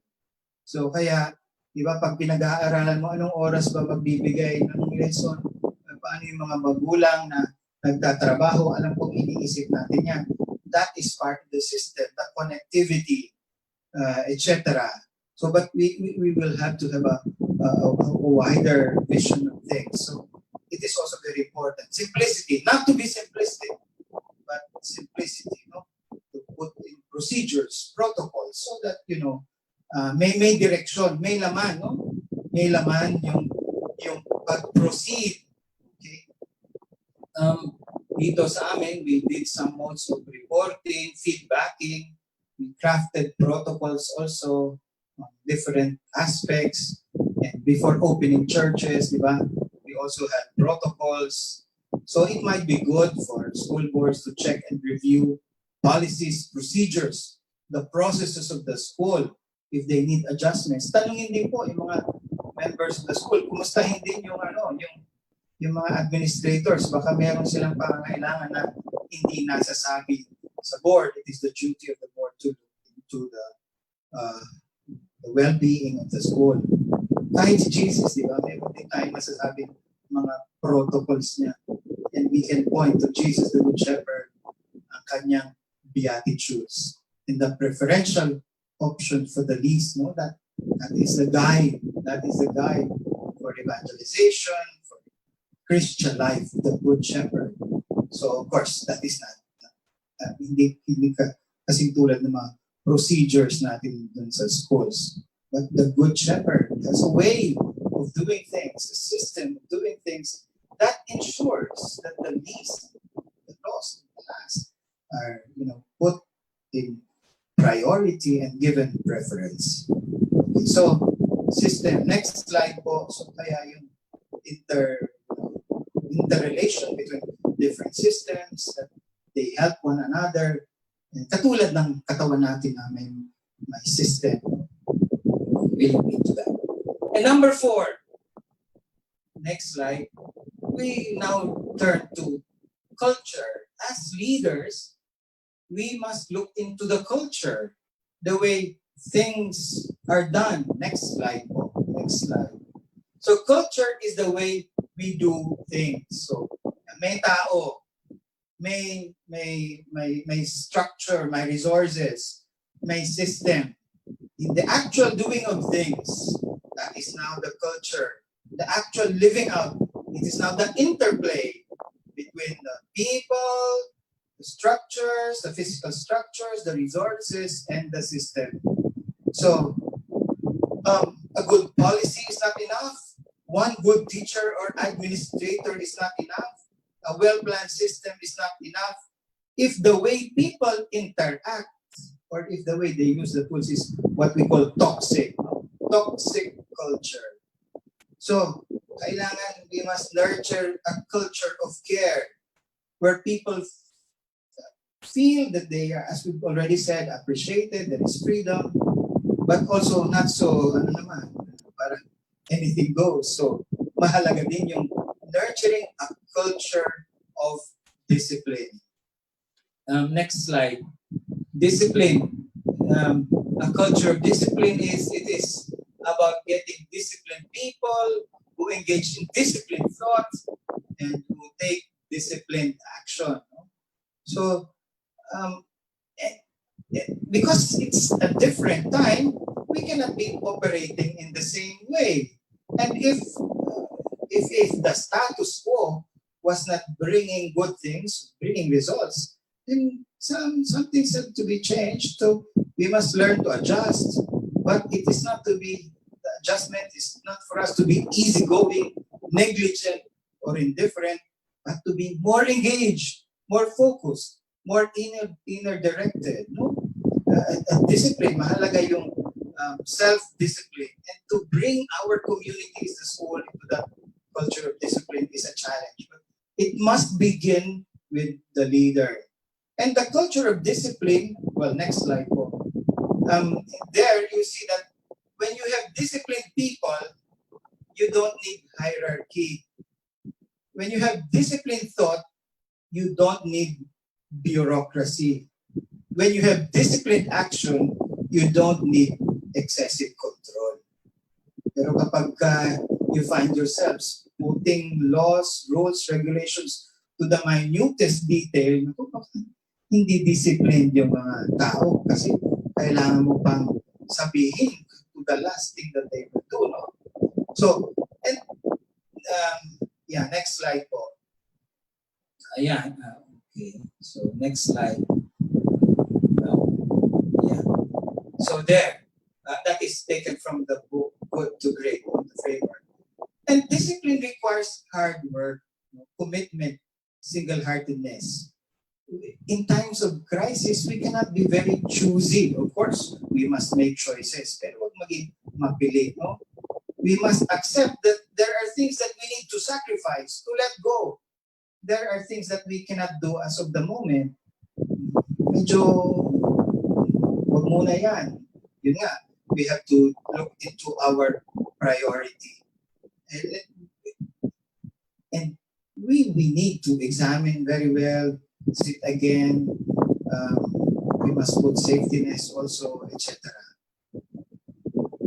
So kaya, di ba, pag pinag-aaralan mo anong oras ba magbibigay ng lesson, paano yung mga magulang na nagtatrabaho, alam kong iniisip natin yan. That is part of the system, the connectivity, etc. So, but we will have to have a wider vision of things. So, it is also very important. Simplicity, not to be simplistic, but simplicity, to put in procedures, protocols, so that, may direction, may laman, may laman yung pag-proceed. Okay? Dito sa amin, we did some modes of reporting, feedbacking. We crafted protocols also on different aspects. And before opening churches, di ba? We also had protocols. So it might be good for school boards to check and review policies, procedures, the processes of the school. If they need adjustments, tanungin din po yung mga members of the school, kumustahin din yung mga administrators, baka meron silang pangangailangan na hindi nasasabi sa board. It is the duty of the board to look into the well-being of the school. Kahit si Jesus, di ba, meron din tayong masasabi mga protocols niya. And we can point to Jesus, the Good Shepherd, ang kanyang beatitudes. And the preferential option for the least, that is the guide. That is the guide for evangelization, for Christian life, the Good Shepherd. So, of course, that is not, hindi kasing tulad ng mga procedures natin dun sa schools. But the Good Shepherd has a way of doing things, a system of doing things that ensures that the least, the lost, the last are, put in priority and given preference. Okay, so, system. Next slide po. So, kaya yung interrelation between different systems, that they help one another. And katulad ng katawan natin na may system. We'll look into that. And number 4, next slide, we now turn to culture. As leaders, we must look into the culture, the way things are done. Next slide po. Next slide. So culture is the way we do things. So may tao, may structure, may resources, may system. In the actual doing of things, that is now the culture. The actual living out, it is now the interplay between the people, the structures, the physical structures, the resources, and the system. So, a good policy is not enough. One good teacher or administrator is not enough. A well-planned system is not enough. If the way people interact, or if the way they use the tools is what we call toxic culture. So, kailangan we must nurture a culture of care where people feel that they are, as we've already said, appreciated, there is freedom, but also not so, parang anything goes. So, mahalaga din yung nurturing a culture of discipline. Next slide. Discipline. A culture of discipline is about getting disciplined people who engage in disciplined thoughts and who take disciplined action. So, because it's a different time, we cannot be operating in the same way. And if the status quo was not bringing good things, bringing results, then some things have to be changed. So we must learn to adjust. But it is not to be, the adjustment is not for us to be easygoing, negligent, or indifferent, but to be more engaged, more focused, more inner directed. Discipline, mahalaga yung self-discipline. And to bring our communities, the school, into that culture of discipline is a challenge. But it must begin with the leader. And the culture of discipline, well, next slide po. There you see that when you have disciplined people, you don't need hierarchy. When you have disciplined thought, you don't need bureaucracy. When you have disciplined action, you don't need excessive control. Pero kapag you find yourselves putting laws, rules, regulations to the minutest detail, hindi disciplined yung mga tao kasi kailangan mo pang sabihin to the last thing that they will do. No? So, and yeah, next slide po. Ayan. Okay. So, next slide. Yeah. So, there. That is taken from the book, Good to Great, the framework. And discipline requires hard work, commitment, single-heartedness. In times of crisis, we cannot be very choosy. Of course, we must make choices. Pero huwag maging mapili, no? We must accept that there are things that we need to sacrifice, to let go. There are things that we cannot do as of the moment. Medyo, wag muna yan. Yun nga, we have to look into our priority. And we need to examine very well, sit again, we must put safety nets also, etc.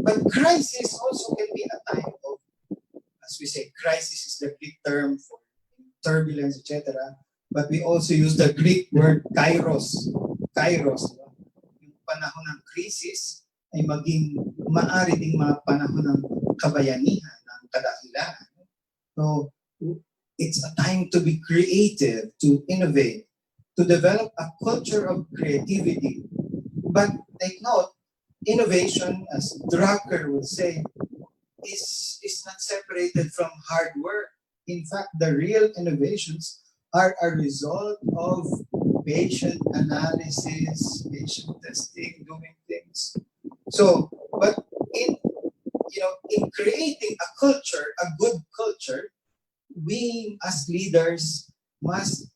But crisis also can be a time of, as we say, crisis is the Greek term for turbulence, etc. But we also use the Greek word kairos. Kairos. Yung panahon ng crisis ay maging maaari ding mga panahon ng kabayanihan, ng kadahilan. So, it's a time to be creative, to innovate, to develop a culture of creativity. But take note, innovation, as Drucker would say, is not separated from hard work. In fact, the real innovations are a result of patient analysis, patient testing, doing things. So, but in creating a culture, a good culture, we as leaders must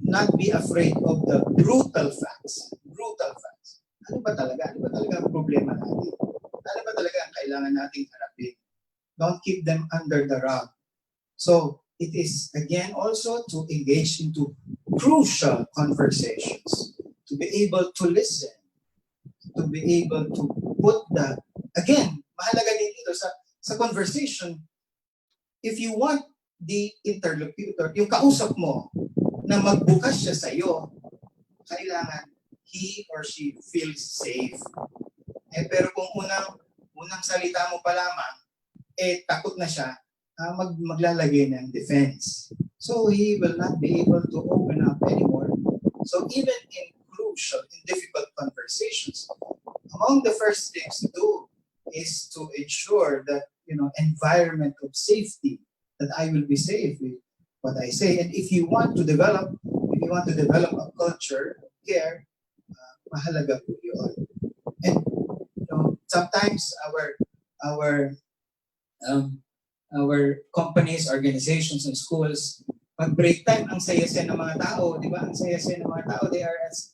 not be afraid of the brutal facts. Brutal facts. Ano ba talaga? Ano ba talaga ang problema natin? Ano ba talaga ang kailangan nating harapin? Don't keep them under the rug. So, it is again also to engage into crucial conversations, to be able to listen, to be able to put the, again, mahalaga din dito sa conversation, if you want the interlocutor, yung kausap mo, na magbukas siya sa'yo, kailangan he or she feels safe. Pero kung unang salita mo pa lamang, takot na siya, maglalagay ng defense. So he will not be able to open up anymore. So even in crucial, in difficult conversations, among the first things to do is to ensure that, environment of safety, that I will be safe with what I say. And if you want to develop a culture of care, mahalaga po yun. And sometimes our companies, organizations, and schools, pag break time, ang saya-saya ng mga tao, di ba? Ang saya-saya ng mga tao, they are as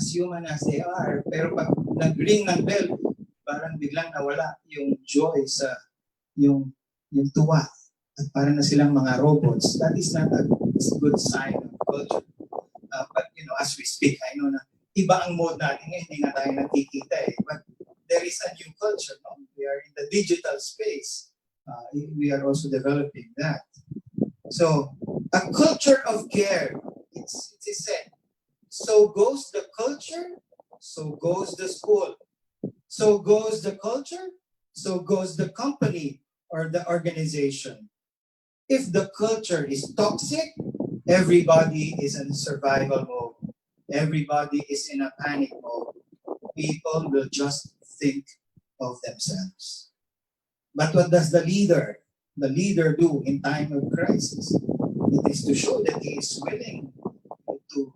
human as they are. Pero pag nag-ring ng bell, parang biglang nawala yung joy sa yung tuwa. At parang na silang mga robots. That is not a good sign of culture. But as we speak, I know na iba ang mode natin ngayon, hindi nga tayo nakikita eh. But there is a new culture. No? We are in the digital space. We are also developing that. So, a culture of care, it is said, so goes the culture, so goes the school. So goes the culture, so goes the company or the organization. If the culture is toxic, everybody is in survival mode. Everybody is in a panic mode. People will just think of themselves. But what does the leader do in time of crisis? It is to show that he is willing to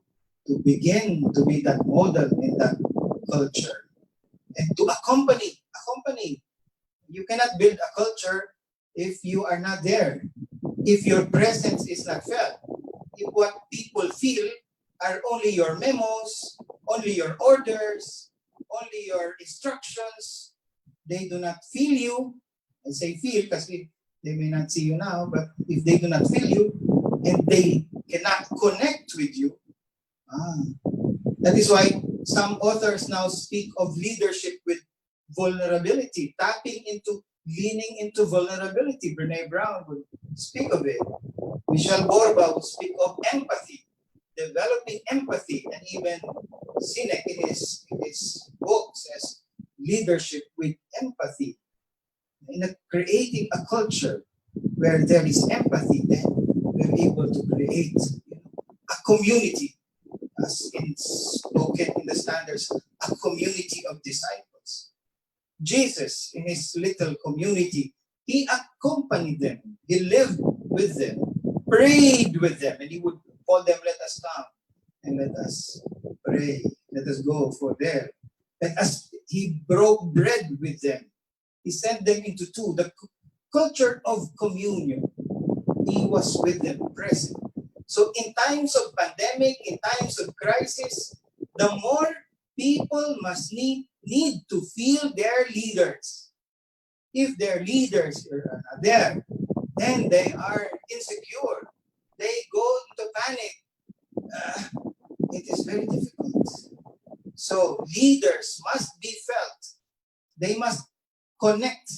begin to be that model in that culture. And to accompany. You cannot build a culture if you are not there. If your presence is not felt. If what people feel are only your memos, only your orders, only your instructions, they do not feel you. I say feel because they may not see you now, but if they do not feel you and they cannot connect with you, that is why Some authors now speak of leadership with vulnerability, tapping into, leaning into vulnerability. Brene Brown would speak of it. Michelle Borba would speak of empathy, developing empathy, and even Sinek in his book says leadership with empathy. Creating a culture where there is empathy, then we're able to create a community, as in spoken in the standards, a community of disciples. Jesus, in his little community, he accompanied them, he lived with them, prayed with them, and he would call them, let us come and let us pray, let us go for there. He broke bread with them. He sent them into two. The culture of communion, he was with them, present. So in times of pandemic, in times of crisis, the more people must need to feel their leaders. If their leaders are not there, then they are insecure. They go into panic. It is very difficult. So leaders must be felt. They must connect.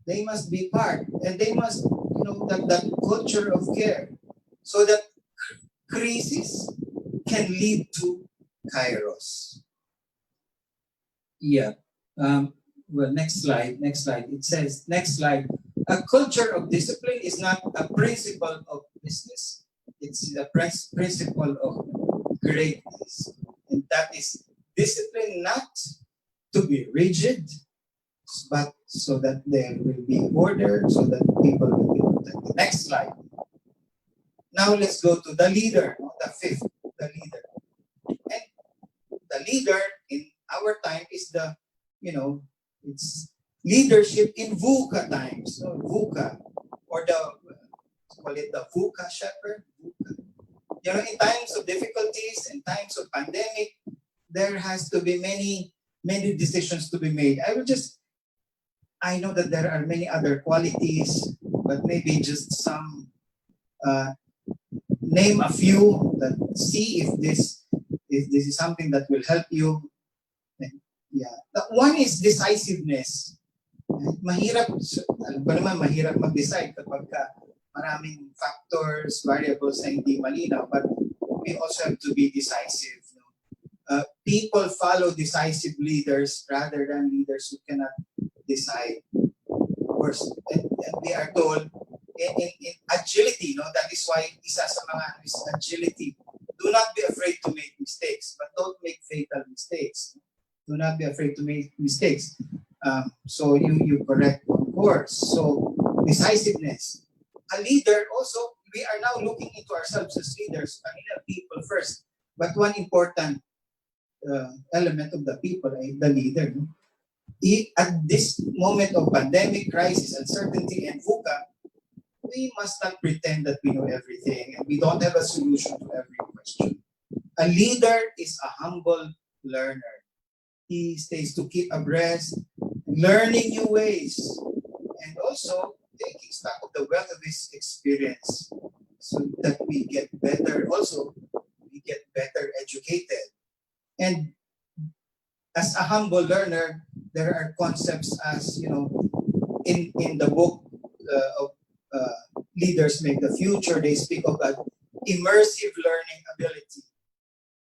They must be part. And they must, that culture of care. So that crisis can lead to kairos. Yeah. Well, next slide. It says, next slide. A culture of discipline is not a principle of business. It's a principle of greatness. And that is discipline not to be rigid, but so that there will be order, so that people will be protected. Next slide. Now let's go to the leader, the fifth, the leader. And the leader in our time is it's leadership in VUCA times. So VUCA, or call it the VUCA shepherd. VUCA. In times of difficulties, in times of pandemic, there has to be many decisions to be made. I know that there are many other qualities, but maybe just some, name a few, that see if this is something that will help you. Yeah. One is decisiveness. Mahirap mag-decide kapag maraming factors, variables na hindi malinaw, but we also have to be decisive. People follow decisive leaders rather than leaders who cannot decide. Of course, and we are told in agility, that is why isa sa mga is agility. Do not be afraid to make mistakes, but don't make fatal mistakes. Do not be afraid to make mistakes. So you correct on course. So decisiveness. A leader also, we are now looking into ourselves as leaders. People first. But one important element of the people, the leader. At this moment of pandemic, crisis, uncertainty, and VUCA, we must not pretend that we know everything and we don't have a solution to every question. A leader is a humble learner. He stays to keep abreast, learning new ways, and also taking stock of the wealth of his experience so that we get better. Also, we get better educated. And as a humble learner, there are concepts as, in the book of Leaders Make the Future, they speak of that immersive learning ability.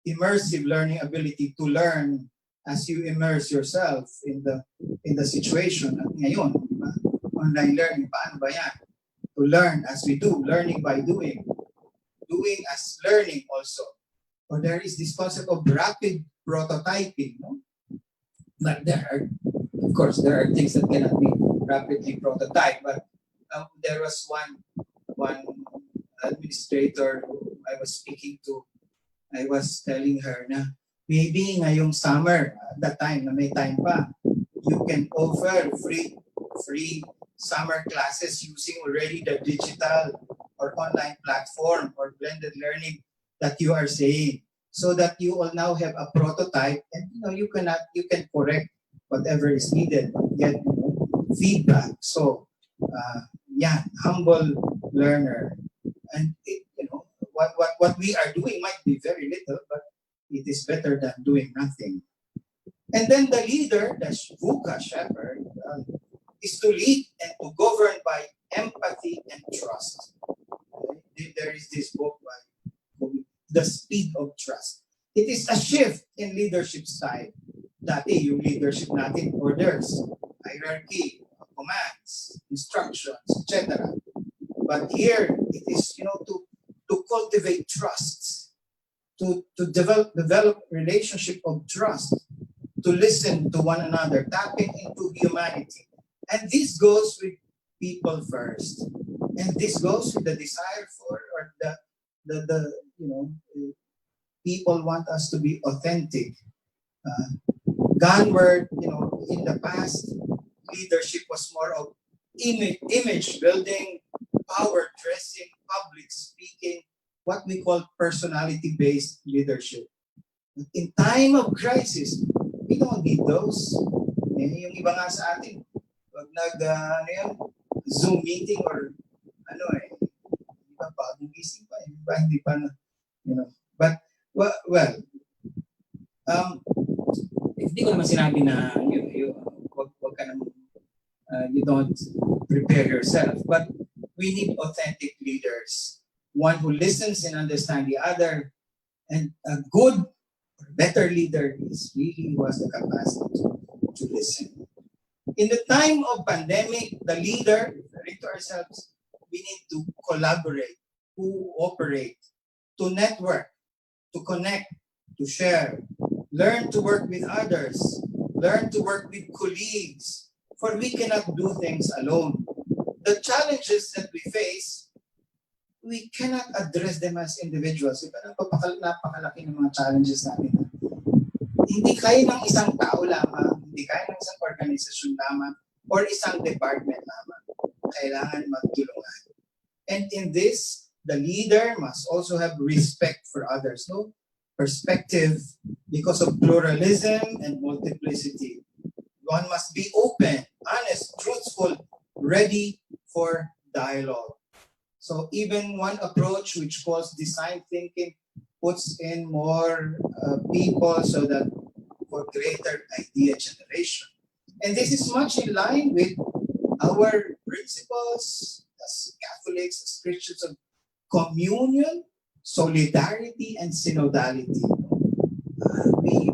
Immersive learning ability to learn as you immerse yourself in the situation. At ngayon, diba? Online learning, paano ba yan? To learn as we do, learning by doing. Doing as learning also. Or there is this concept of rapid prototyping, But of course, there are things that cannot be rapidly prototyped. But there was one administrator who I was speaking to. I was telling her na maybe ngayong summer, at that time na may time pa, you can offer free summer classes using already the digital or online platform or blended learning that you are saying, so that you all now have a prototype, and you can correct whatever is needed, get feedback. So humble learner, and what we are doing might be very little, but it is better than doing nothing. And then the leader, the VUCA shepherd, is to lead and to govern by empathy and trust. There is this book by The Speed of Trust. It is a shift in leadership style. Dati yung leadership natin, orders, hierarchy, commands, instructions, etc. But here it is, to cultivate trust, to develop relationship of trust, to listen to one another, tapping into humanity. And this goes with people first. And this goes with the desire for, or people want us to be authentic. Gunward, in the past, leadership was more of image building, power dressing, public speaking, what we call personality-based leadership. In time of crisis, we don't need those. Yung iba nga sa atin, pag Zoom meeting or iba bagong gising pa, iba hindi pa na, But, well, hindi ko naman sinabi na wag ka naman, you don't prepare yourself. But we need authentic leaders. One who listens and understands the other. And a good or better leader really was the capacity to listen. In the time of pandemic, the leader, referring to ourselves, we need to collaborate, cooperate, to network, to connect, to share, learn to work with others, learn to work with colleagues, for we cannot do things alone. The challenges that we face, we cannot address them as individuals. Napakalaki ng mga challenges natin. Hindi kaya ng isang tao lamang, hindi kaya ng isang organisasyon lamang, or isang department lamang. Kailangan magtulungan. And in this, the leader must also have respect for others, perspective, because of pluralism and multiplicity. One must be open, honest, truthful, ready for dialogue. So even one approach which calls design thinking puts in more people so that for greater idea generation. And this is much in line with our principles as Catholics, as Christians of communion, solidarity, and synodality. We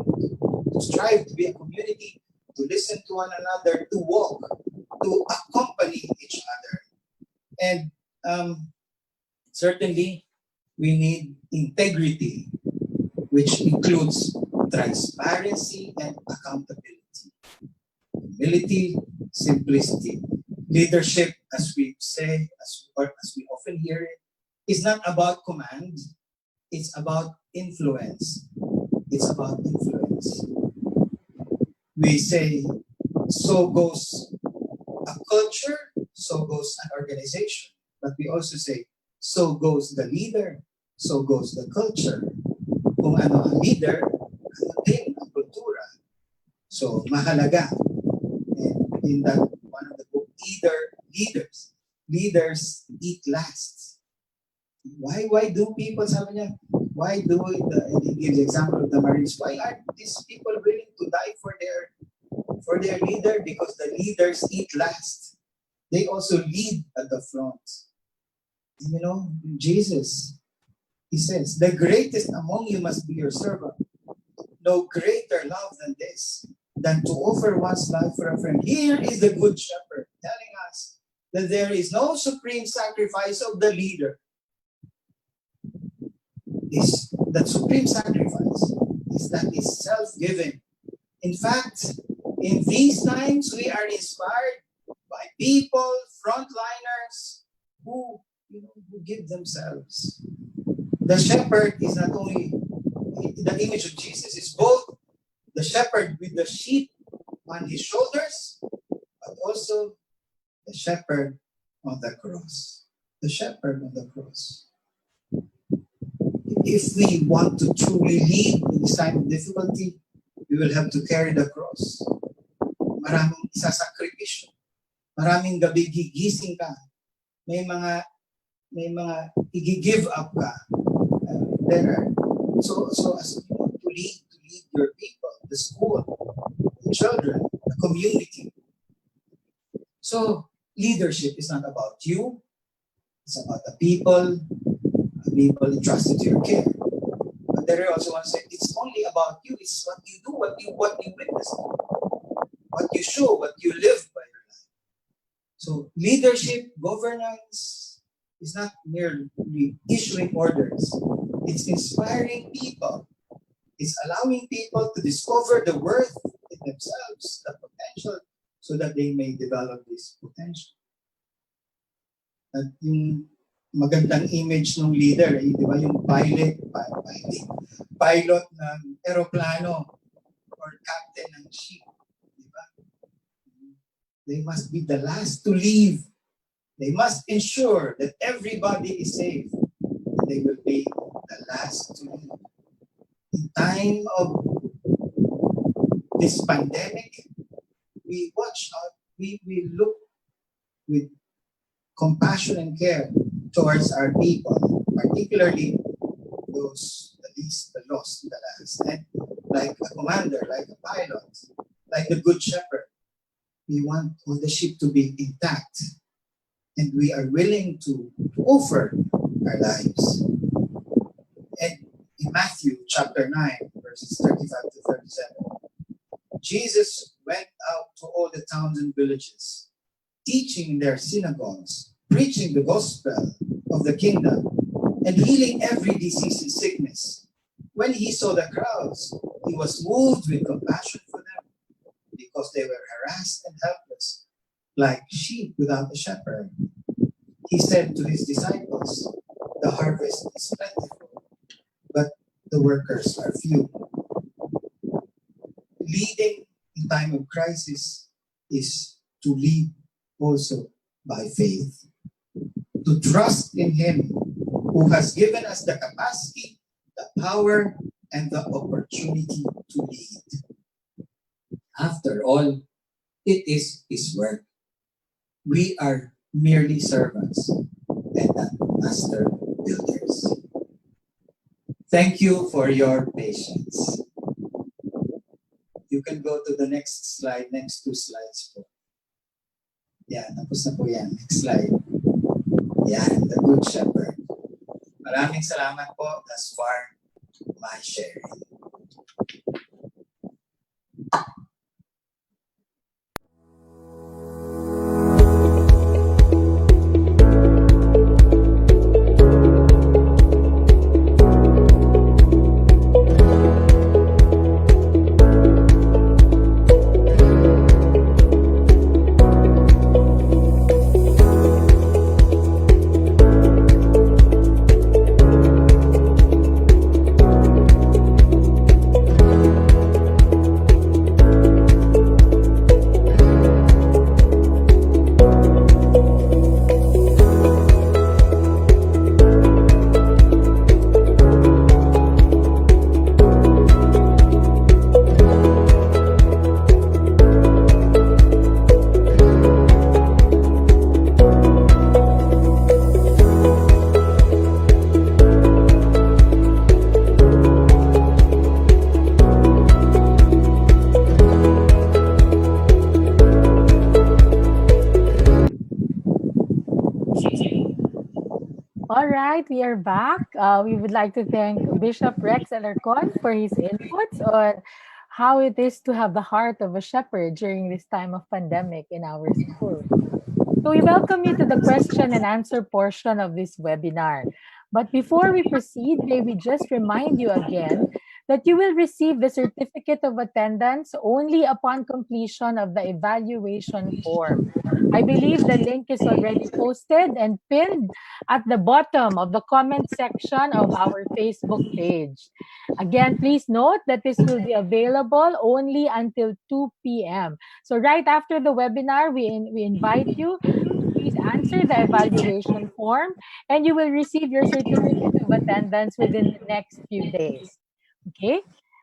strive to be a community, to listen to one another, to walk, to accompany each other. And certainly, we need integrity, which includes transparency and accountability. Humility, simplicity. Leadership, as we say, as we often hear it, is not about command. It's about influence. It's about influence. We say, so goes a culture, so goes an organization. But we also say, so goes the leader, so goes the culture. Kung ano ang leader, ano din ang kultura. So, mahalaga. And in that one of the book, leaders eat last. Why do people, sabi niya, why do he gives the example of the Marines, why aren't these people willing to die for their leader? Because the leaders eat last. They also lead at the front. Jesus, he says, the greatest among you must be your servant. No greater love than this, than to offer one's life for a friend. Here is the good shepherd telling us that there is no supreme sacrifice of the leader. That supreme sacrifice is that is self-giving. In fact, in these times, we are inspired by people, frontliners, who give themselves. The shepherd is not only, the image of Jesus is both the shepherd with the sheep on his shoulders, but also the shepherd on the cross. The shepherd on the cross. If we want to truly lead in this time of difficulty, we will have to carry the cross. Maraming isasakripisyo. Maraming gabi gigising ka. May mga i-give up ka. So as to to lead your people, the school, the children, the community. So leadership is not about you, it's about the people entrusted to your care. But there I also want to say it's only about you, it's what you do, what you witness, what you show, what you live by your life. So leadership, governance is not merely issuing orders. It's inspiring people. It's allowing people to discover the worth in themselves, the potential, so that they may develop this potential. At yung magandang image ng leader, di ba? Yung pilot ng aeroplano or captain ng ship, di ba? They must be the last to leave. They must ensure that everybody is safe. And they will be the last to leave. In time of this pandemic, we watch out, we look with compassion and care towards our people, particularly those the least, the lost, the last. And like a commander, like a pilot, like the good shepherd, we want all the sheep to be intact. And we are willing to offer our lives. And in Matthew chapter 9, verses 35 to 37, Jesus went out to all the towns and villages, teaching in their synagogues, preaching the gospel of the kingdom, and healing every disease and sickness. When he saw the crowds, he was moved with compassion for them, because they were harassed and helpless, like sheep without a shepherd. He said to his disciples, "The harvest is plentiful, but the workers are few." Leading in time of crisis is to lead also by faith, to trust in Him who has given us the capacity, the power, and the opportunity to lead. After all, it is His work. We are merely servants and not master builders. Thank you for your patience. You can go to the next slide, next two slides po. Yan, tapos na po yan. Next slide. Yan, the Good Shepherd. Maraming salamat po. Thus far, my sharing. All right, we are back. We would like to thank Bishop Rex Alarcon for his inputs on how it is to have the heart of a shepherd during this time of pandemic in our school. So we welcome you to the question and answer portion of this webinar. But before we proceed, may we just remind you again that you will receive the certificate of attendance only upon completion of the evaluation form. I believe the link is already posted and pinned at the bottom of the comment section of our Facebook page. Again, please note that this will be available only until 2 p.m. So right after the webinar, we invite you to please answer the evaluation form and you will receive your certificate of attendance within the next few days. Okay?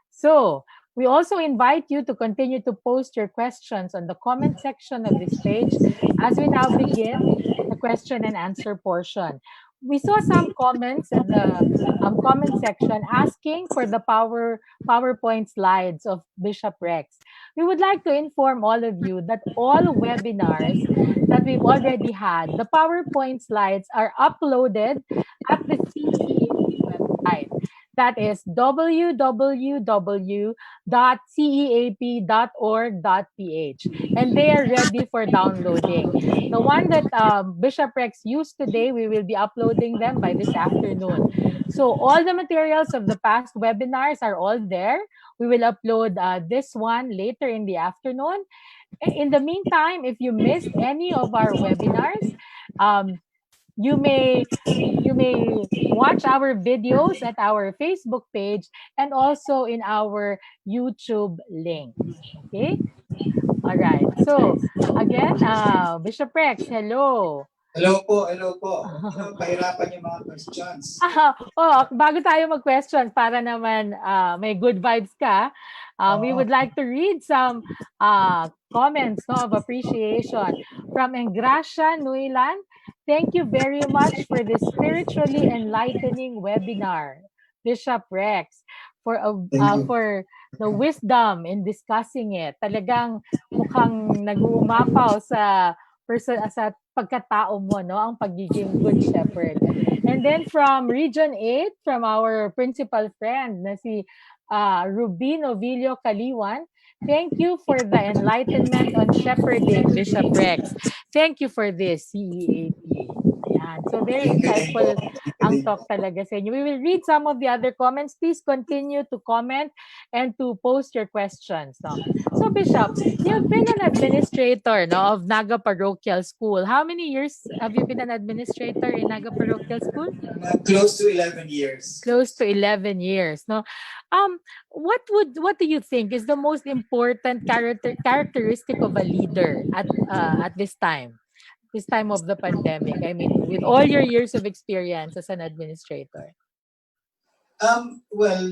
So, we also invite you to continue to post your questions on the comment section of this page as we now begin the question and answer portion. we saw some comments in the comment section asking for the PowerPoint slides of Bishop Rex. We would like to inform all of you that all webinars that we've already had, the PowerPoint slides are uploaded at the CEAP website. That is www.ceap.org.ph, and they are ready for downloading. The one that Bishop Rex used today, we will be uploading them by this afternoon. So all the materials of the past webinars are all there. We will upload this one later in the afternoon. In the meantime, if you missed any of our webinars, um, you may watch our videos at our Facebook page and also in our YouTube link. Okay? All right. So, again, Bishop Rex, hello. Hello po, hello po. Huwag niyo pahirapan yung mga questions. Bago tayo mag-question, para naman may good vibes ka, we Oo. would like to read some comments of appreciation from Engracia Nuilan. Thank you very much for this spiritually enlightening webinar, Bishop Rex, Thank you. for the wisdom in discussing it. Talagang mukhang nag-uumapaw sa sa pagkatao mo, no, ang pagiging good shepherd. And then from Region 8, from our principal friend na si Rubino Villo Kaliwan, thank you for the enlightenment on shepherding, Bishop Rex. Thank you for this, CEAP. Ayan. So very Thank you din po. insightful Thank you ang din po. talk talaga sa inyo. We will read some of the other comments. Please continue to comment and to post your questions. No? So Bishop, you've been an administrator, no, of Naga Parochial School. How many years have you been an administrator in Naga Parochial School? Close to 11 years. Close to 11 years, no? What do you think is the most important characteristic of a leader at this time? This time of the pandemic. I mean, with all your years of experience as an administrator. Well,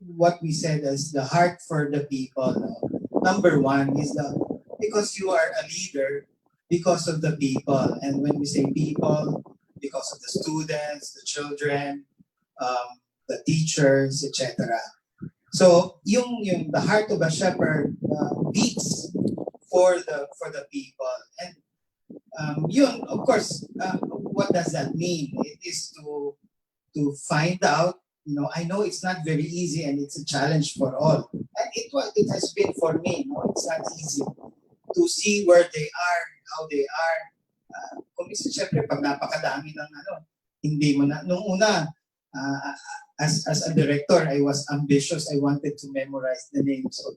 what we said as the heart for the people. No? Number one is because you are a leader because of the people, and when we say people, because of the students, the children, the teachers, etc. So, the heart of a shepherd beats for the people, and of course, what does that mean? It is to find out. I know it's not very easy and it's a challenge for all. And it has been for me. It's not easy to see where they are, how they are. Kung minsan, syempre, pag napakadami ng hindi mo na. Nung una, as a director, I was ambitious. I wanted to memorize the names of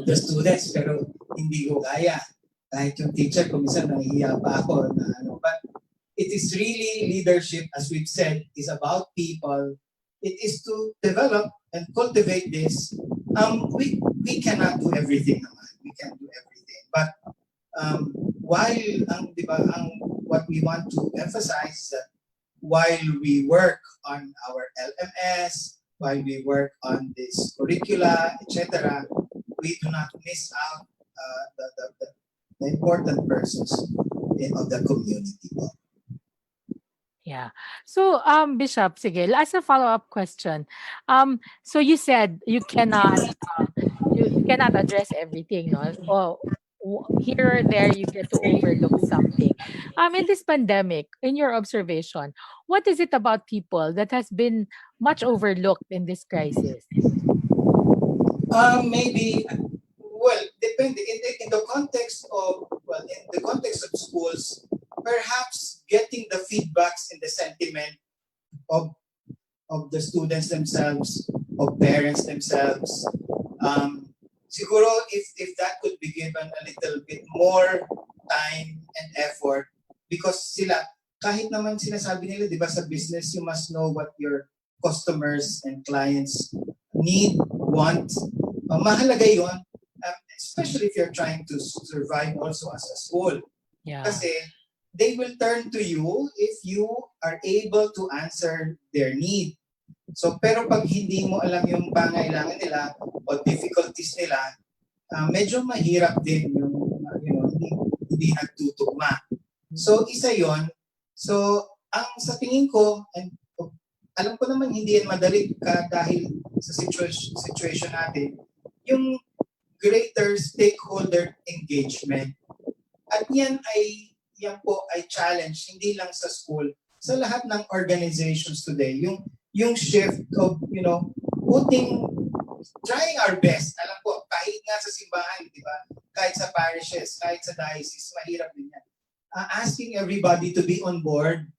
the students, pero hindi ko kaya. Kahit yung teacher, kung minsan nahihiya pa ako But it is really leadership, as we've said, is about people. It is to develop and cultivate this. We cannot do everything naman. We can't do everything. But what we want to emphasize is that while we work on our LMS, while we work on this curricula, etc., we do not miss out the important persons of the community. Yeah. So, Bishop, sige, as a follow-up question, so you said you cannot address everything, no? Here or there, you get to overlook something. In this pandemic, in your observation, what is it about people that has been much overlooked in this crisis? Maybe, well, depending in the context of schools, perhaps getting the feedbacks and the sentiment of the students themselves, of parents themselves. Siguro if that could be given a little bit more time and effort, because sila, kahit naman sinasabi nila, di ba, sa business, you must know what your customers and clients need, want. Mahalaga yun, especially if you're trying to survive also as a school. Yeah. Kasi they will turn to you if you are able to answer their need. So, pero pag hindi mo alam yung pangailangan nila o difficulties nila, medyo mahirap din yung hindi nagtutugma. So, isa yon. So, ang sa tingin ko, and alam ko naman hindi yan madali dahil sa situation natin, yung greater stakeholder engagement. At yan po ay challenge, hindi lang sa school, sa lahat ng organizations today. Yung shift of, trying our best. Alam ko, kahit nga sa simbahan, di ba? Kahit sa parishes, kahit sa diocese, mahirap din yan. Asking everybody to be on board,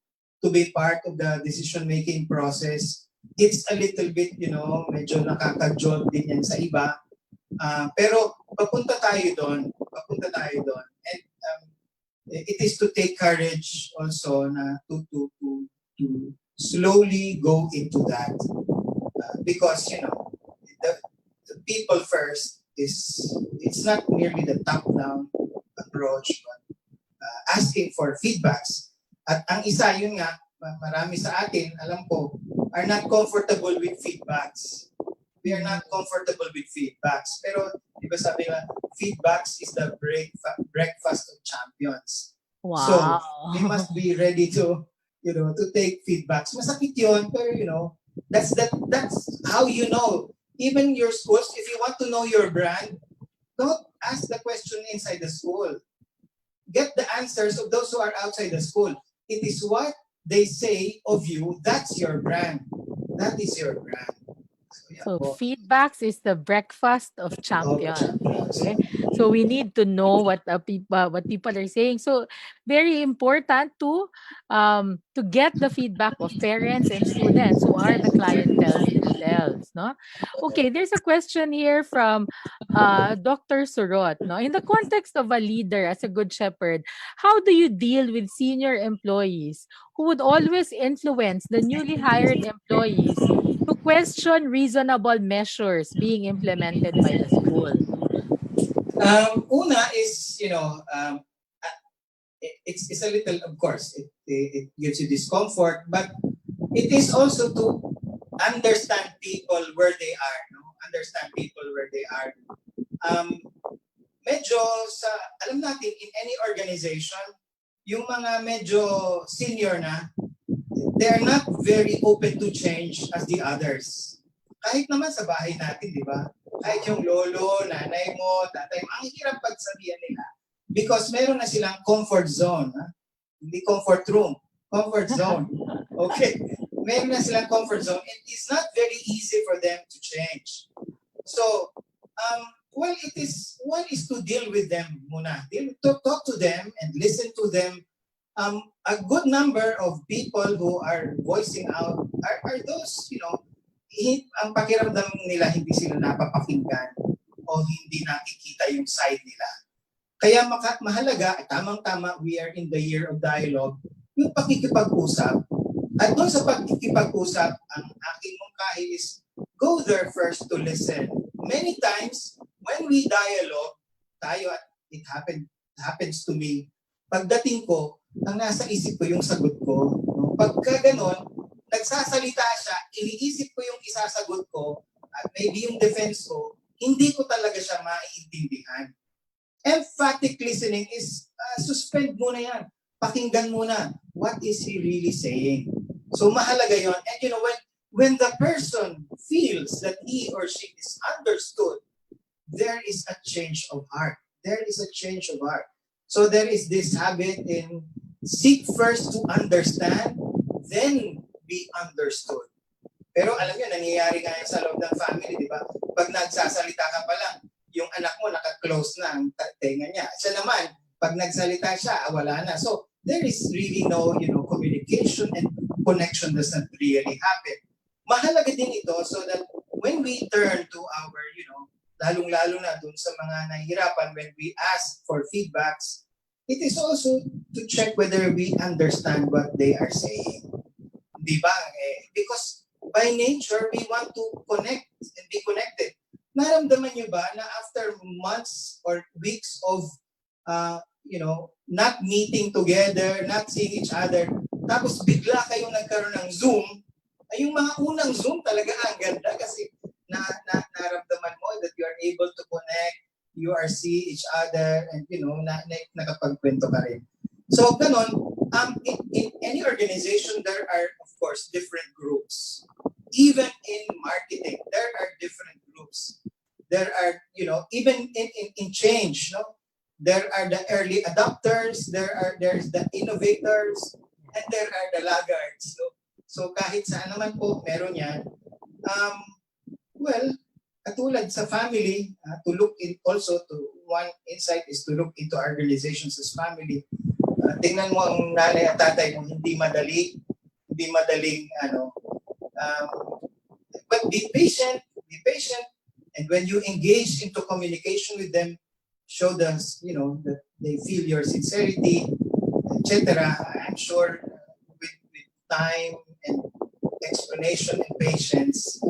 to be part of the decision-making process, it's a little bit, medyo nakaka-jolt din yan sa iba. Pero papunta tayo doon. And it is to take courage also na to slowly go into that. Because, the people first it's not merely the top-down approach, but asking for feedbacks. At ang isa, yun nga, marami sa atin, alam ko, are not comfortable with feedbacks. We are not comfortable with feedbacks. Pero, di ba sabi nga, feedbacks is the breakfast of champions. Wow. So, we must be ready to take feedbacks. Masakit yun, pero, that's how you know. Even your schools, if you want to know your brand, don't ask the question inside the school. Get the answers of those who are outside the school. It is what they say of you, that's your brand. That is your brand. So feedbacks is the breakfast of champions. Okay? So we need to know what people are saying. So very important to get the feedback of parents and students who are the clientele themselves. No? Okay, there's a question here from Dr. Surot. No? In the context of a leader as a good shepherd, how do you deal with senior employees who would always influence the newly hired employees to question reasonable measures being implemented by the school? Una is, it's a little, of course, it gives you discomfort, but it is also to understand people where they are, understand people where they are. Medyo alam natin, in any organization, yung mga medyo senior na, they're not very open to change as the others. Kahit naman sa bahay natin, di ba? Kahit yung lolo, nanay mo, tatay mo, ang hirap pagsabihan nila. Because meron na silang comfort zone. Hindi comfort room. Comfort zone. Okay. Meron na silang comfort zone. And it's not very easy for them to change. So, one is to deal with them muna. Talk to them and listen to them. A good number of people who are voicing out are those, ang pakiramdam nila hindi sila napapakinggan o hindi nakikita yung side nila. Kaya mahalaga, tamang-tama, we are in the year of dialogue, yung pakikipag-usap. At doon sa pakikipag-usap, ang aking mungkahi is go there first to listen. Many times, when we dialogue, it happens to me, pagdating ko, ang nasa isip ko yung sagot ko. Pagka ganon, nagsasalita siya, iniisip ko yung isasagot ko, at maybe yung defense ko, hindi ko talaga siya maiintindihan. Emphatic listening is, suspend muna yan. Pakinggan muna, what is he really saying? So mahalaga yon. And when the person feels that he or she is understood, there is a change of heart. There is a change of heart. So there is this habit in seek first to understand, then be understood. Pero alam niyo, nangyayari nga yan sa loob ng family, di ba? Pag nagsasalita ka pa lang, yung anak mo naka-close na ang tenga niya. Siya naman, pag nagsalita siya, wala na. So there is really no, communication and connection does not really happen. Mahalaga din ito so that when we turn to our, lalong-lalo na dun sa mga nahihirapan, when we ask for feedbacks, it is also to check whether we understand what they are saying. Di ba? Because by nature, we want to connect and be connected. Naramdaman niyo ba na after months or weeks of, not meeting together, not seeing each other, tapos bigla kayong nagkaroon ng Zoom, ay yung mga unang Zoom talaga ang ganda kasi naramdaman mo that you are able to connect, you are see each other, and nakapagkwento ka rin. So, ganon, in any organization, there are, of course, different groups. Even in marketing, there are different groups. There are, even in change, no? There are the early adopters, there's the innovators, and there are the laggards. So kahit saan naman po meron yan. Well, katulad sa family, to look in also to one insight is to look into organizations as family. Tingnan mo ang nanay at tatay mo, hindi madaling um, but be patient, and when you engage into communication with them, show them, that they feel your sincerity, etc. I'm sure with time and explanation and patience,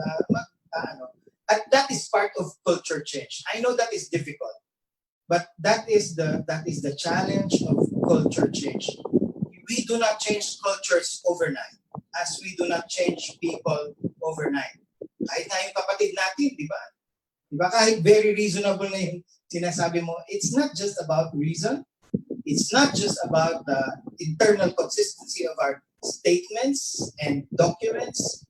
and that is part of culture change. I know that is difficult, but that is the challenge of culture change. We do not change cultures overnight, as we do not change people overnight. Kahit na yung kapatid natin, di ba? Di ba kahit very reasonable na yung sinasabi mo, it's not just about reason. It's not just about the internal consistency of our statements and documents,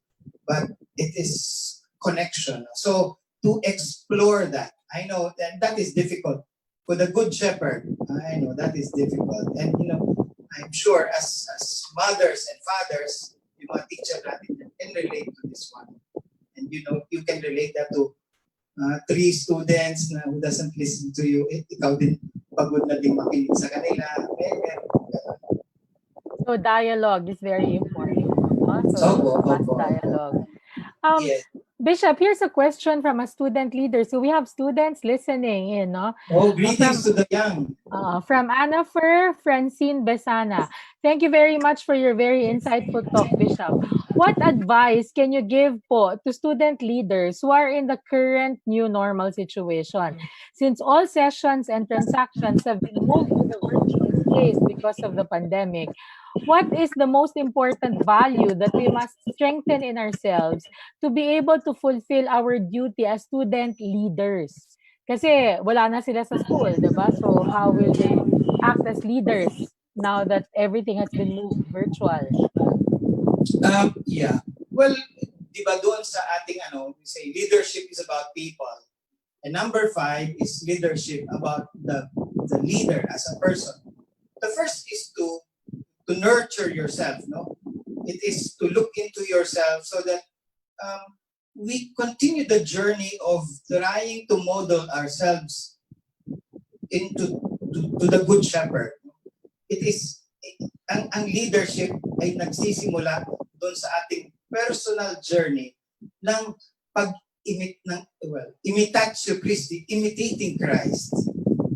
but it is connection. So to explore that, I know that is difficult. For the good shepherd, I know that is difficult. And I'm sure as mothers and fathers, yung mga teacher natin can relate to this one. And you can relate that to 3 students na who doesn't listen to you. Ikaw din pagod na din makinig sa kanila. So dialogue is very important. So fast dialogue. Yes. Bishop, here's a question from a student leader. So we have students listening in, no? Oh, greetings to the young. From Anna Francine Besana. Thank you very much for your very insightful talk, Bishop. What advice can you give po to student leaders who are in the current new normal situation? Since all sessions and transactions have been moved to the virtual space because of the pandemic, what is the most important value that we must strengthen in ourselves to be able to fulfill our duty as student leaders? Kasi wala na sila sa school, diba? So how will they act as leaders now that everything has been moved virtual? Yeah. Well, di ba doon sa ating we say leadership is about people. And number 5 is leadership about the leader as a person. The first is to nurture yourself, no? It is to look into yourself so that we continue the journey of trying to model ourselves into to the good shepherd. It is ang leadership ay nagsisimula doon sa ating personal journey ng imitatio Christi, imitating Christ,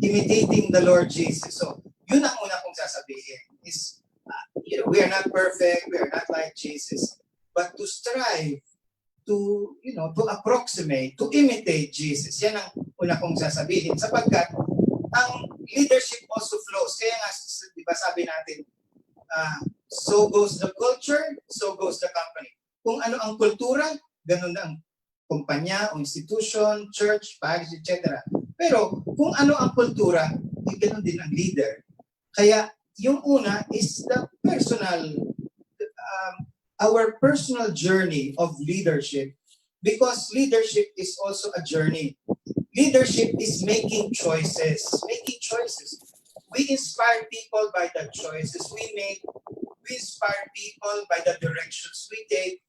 imitating the Lord Jesus. So, yun ang una kong sasabihin is we are not perfect, we are not like Jesus, but to strive to approximate, to imitate Jesus. Yan ang una kong sasabihin sapagkat ang leadership also flows. Kaya nga, di ba sabi natin, so goes the culture, so goes the company. Kung ano ang kultura, ganun na ang kumpanya o institution, church, parish, etc. Pero kung ano ang kultura, ganun din ang leader. Kaya yung una is the personal, our personal journey of leadership, because leadership is also a journey. Leadership is making choices. We inspire people by the choices we make. We inspire people by the directions we take.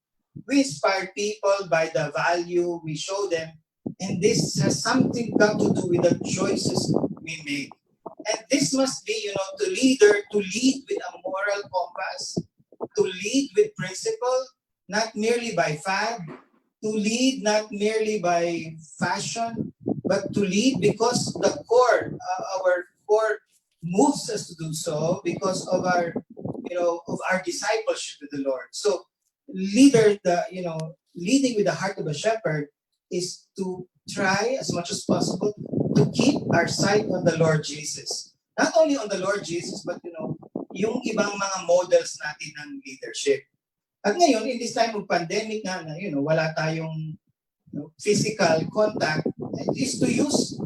We inspire people by the value we show them. And this has something got to do with the choices we make. And this must be, to lead with a moral compass, to lead with principle, not merely by fad, to lead not merely by fashion, but to lead because the core, our core moves us to do so because of our, of our discipleship with the Lord. So, leading with the heart of a shepherd is to try as much as possible to keep our sight on the Lord Jesus. Not only on the Lord Jesus, but yung ibang mga models natin ng leadership. At ngayon, in this time of pandemic na wala tayong physical contact, is to use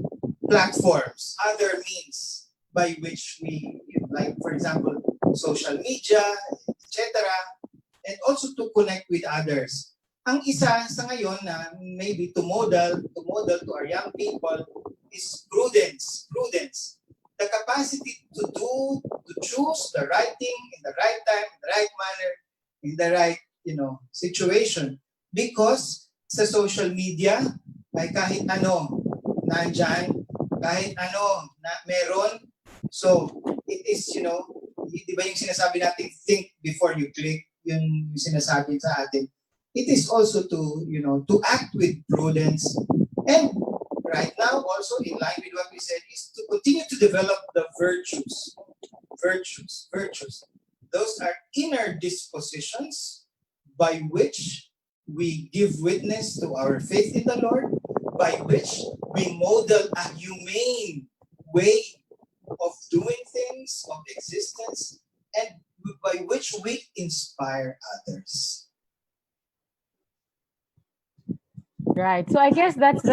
platforms, other means by which we like for example, social media, etc. And also to connect with others. Ang isa sa ngayon na maybe to model to our young people is prudence. Prudence. The capacity to choose the right thing in the right time, in the right manner, in the right, situation. Because sa social media, ay kahit ano nandyan, kahit ano na meron. So, it is, di ba yung sinasabi natin, think before you click, yung sinasabi sa atin. It is also to act with prudence. And right now, also in line with what we said, is to continue to develop the virtues. Virtues. Those are inner dispositions by which we give witness to our faith in the Lord, by which we model a humane way of doing things, of existence, and by which we inspire others. Right. So I guess that's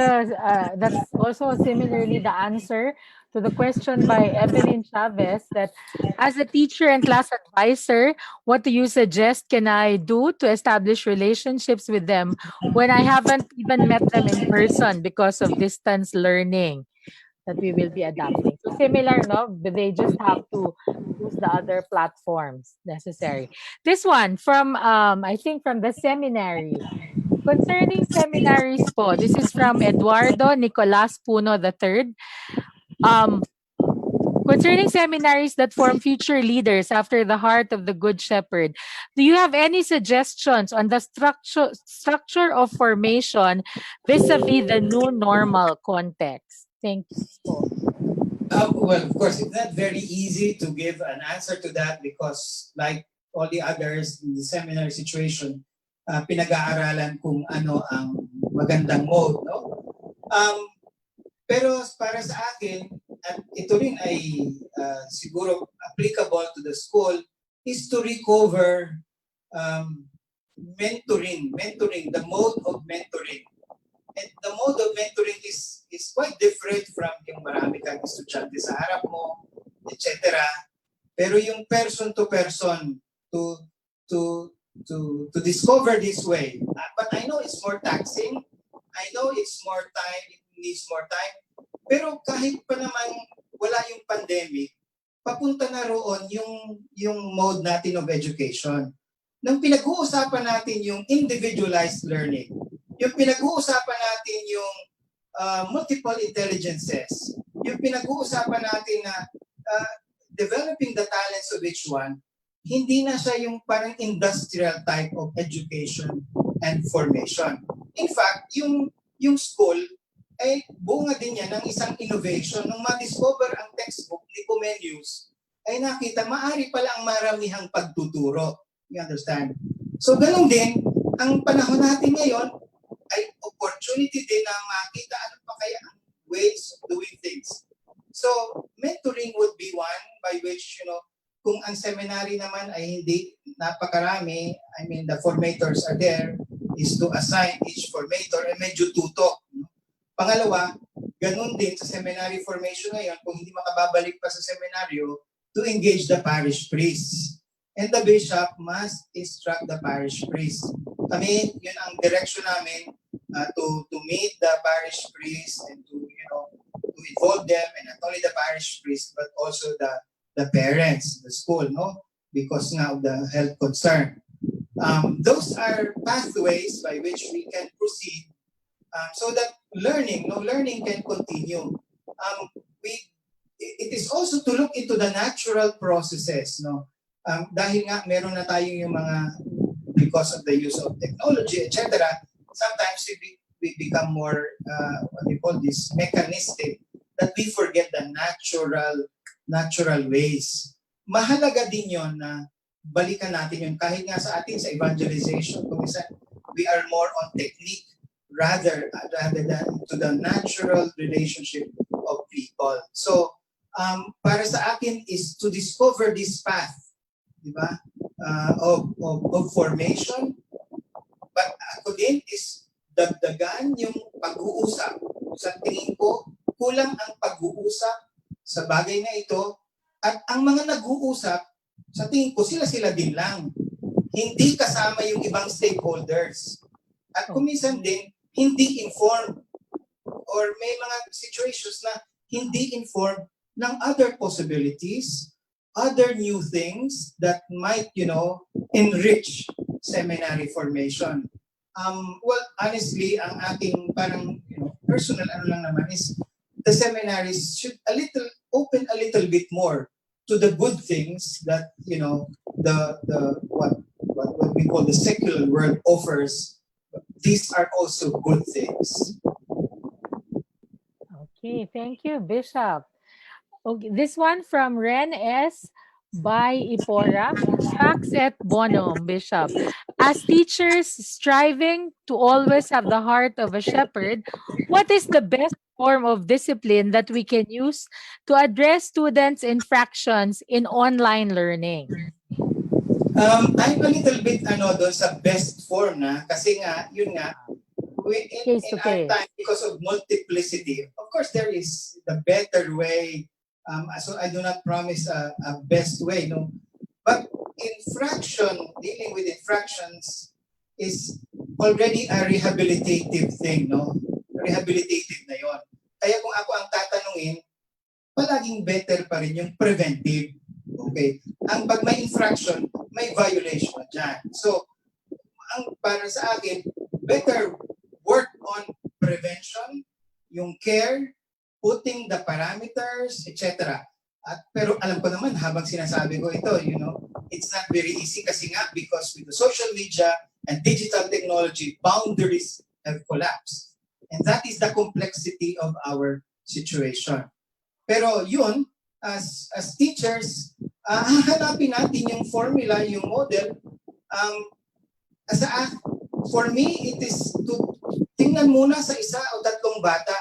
also similarly the answer to the question by Evelyn Chavez, that as a teacher and class advisor, what do you suggest can I do to establish relationships with them when I haven't even met them in person because of distance learning that we will be adapting? So similar, no? But they just have to use the other platforms necessary. This one from I think from the seminary. Concerning seminaries po, this is from Eduardo Nicolas Puno III. Um, Concerning seminaries that form future leaders after the heart of the Good Shepherd, do you have any suggestions on the structure of formation vis-a-vis the new normal context? Thank you po. Well, of course, it's not very easy to give an answer to that because, like all the others in the seminar situation, pinag-aaralan kung ano ang magandang mode, no? Pero para sa akin, at ito rin ay siguro applicable to the school, is to recover mentoring, the mode of mentoring. And the mode of mentoring is quite different from yung marami kang estudyante sa harap mo, etc. Pero yung person to person to discover this way. But I know it's more taxing. I know it's more time. It needs more time. Pero kahit pa naman wala yung pandemic, papunta na roon yung mode natin of education. Nang pinag-uusapan natin yung individualized learning, yung pinag-uusapan natin yung multiple intelligences, yung pinag-uusapan natin na developing the talents of each one, hindi na siya yung parang industrial type of education and formation. In fact, yung school, ay bunga din yan ng isang innovation. Nung ma-discover ang textbook ni Comenius, ay nakita, maari pala ang maramihang pagtuturo. You understand? So, ganun din, ang panahon natin ngayon ay opportunity din na makita ano pa kaya ang ways of doing things. So, mentoring would be one by which, kung ang seminary naman ay hindi napakarami, I mean, the formators are there, is to assign each formator ay medyo tutok. Pangalawa, ganun din sa seminary formation ngayon, kung hindi makababalik pa sa seminaryo, to engage the parish priests. And the bishop must instruct the parish priest. Kami, yun ang direction namin to meet the parish priest and to involve them, and not only the parish priest but also the parents, the school, no? Because now the health concern. Those are pathways by which we can proceed so that learning can continue. It is also to look into the natural processes, no? Dahil nga meron na tayong yung mga, because of the use of technology, etc., sometimes we become more, what we call this, mechanistic, that we forget the natural ways. Mahalaga din yon na balikan natin yun. Kahit nga sa atin, sa evangelization, kung isa, we are more on technique rather than to the natural relationship of people. So, para sa akin is to discover this path, di ba? Of formation. But ako din is dagdagan yung pag-uusap. Sa tingin ko, kulang ang pag-uusap sa bagay na ito At ang mga nag-uusap, sa tingin ko, sila-sila din lang. Hindi kasama yung ibang stakeholders. At kuminsan din, hindi informed or may mga situations na hindi informed ng other possibilities, other new things that might, enrich seminary formation. Well, honestly, ang aking parang personal lang naman is the seminaries should open a little bit more to the good things that the what we call the secular world offers. These are also good things. Okay, thank you, Bishop. Okay, this one from Ren S. by Ipora. Pax et bonum, Bishop. As teachers striving to always have the heart of a shepherd, what is the best form of discipline that we can use to address students' infractions in online learning? I'm a little bit doon sa best form na kasi nga, yun nga, Case in to our case. time, because of multiplicity, of course there is the better way. So I do not promise a best way, no. But dealing with infractions is already a rehabilitative thing, no? Rehabilitative na yon. Kaya kung ako ang tatanungin, palaging better pa rin yung preventive. Okay? Ang pag may infraction, may violation na dyan. So, ang para sa akin, better work on prevention, yung care, putting the parameters, etc. Pero alam ko naman, habang sinasabi ko ito, it's not very easy kasi nga because with the social media and digital technology, boundaries have collapsed. And that is the complexity of our situation. Pero yun, as teachers, hahanapin natin yung formula, yung model. For me, it is to tingnan muna sa isa o tatlong bata.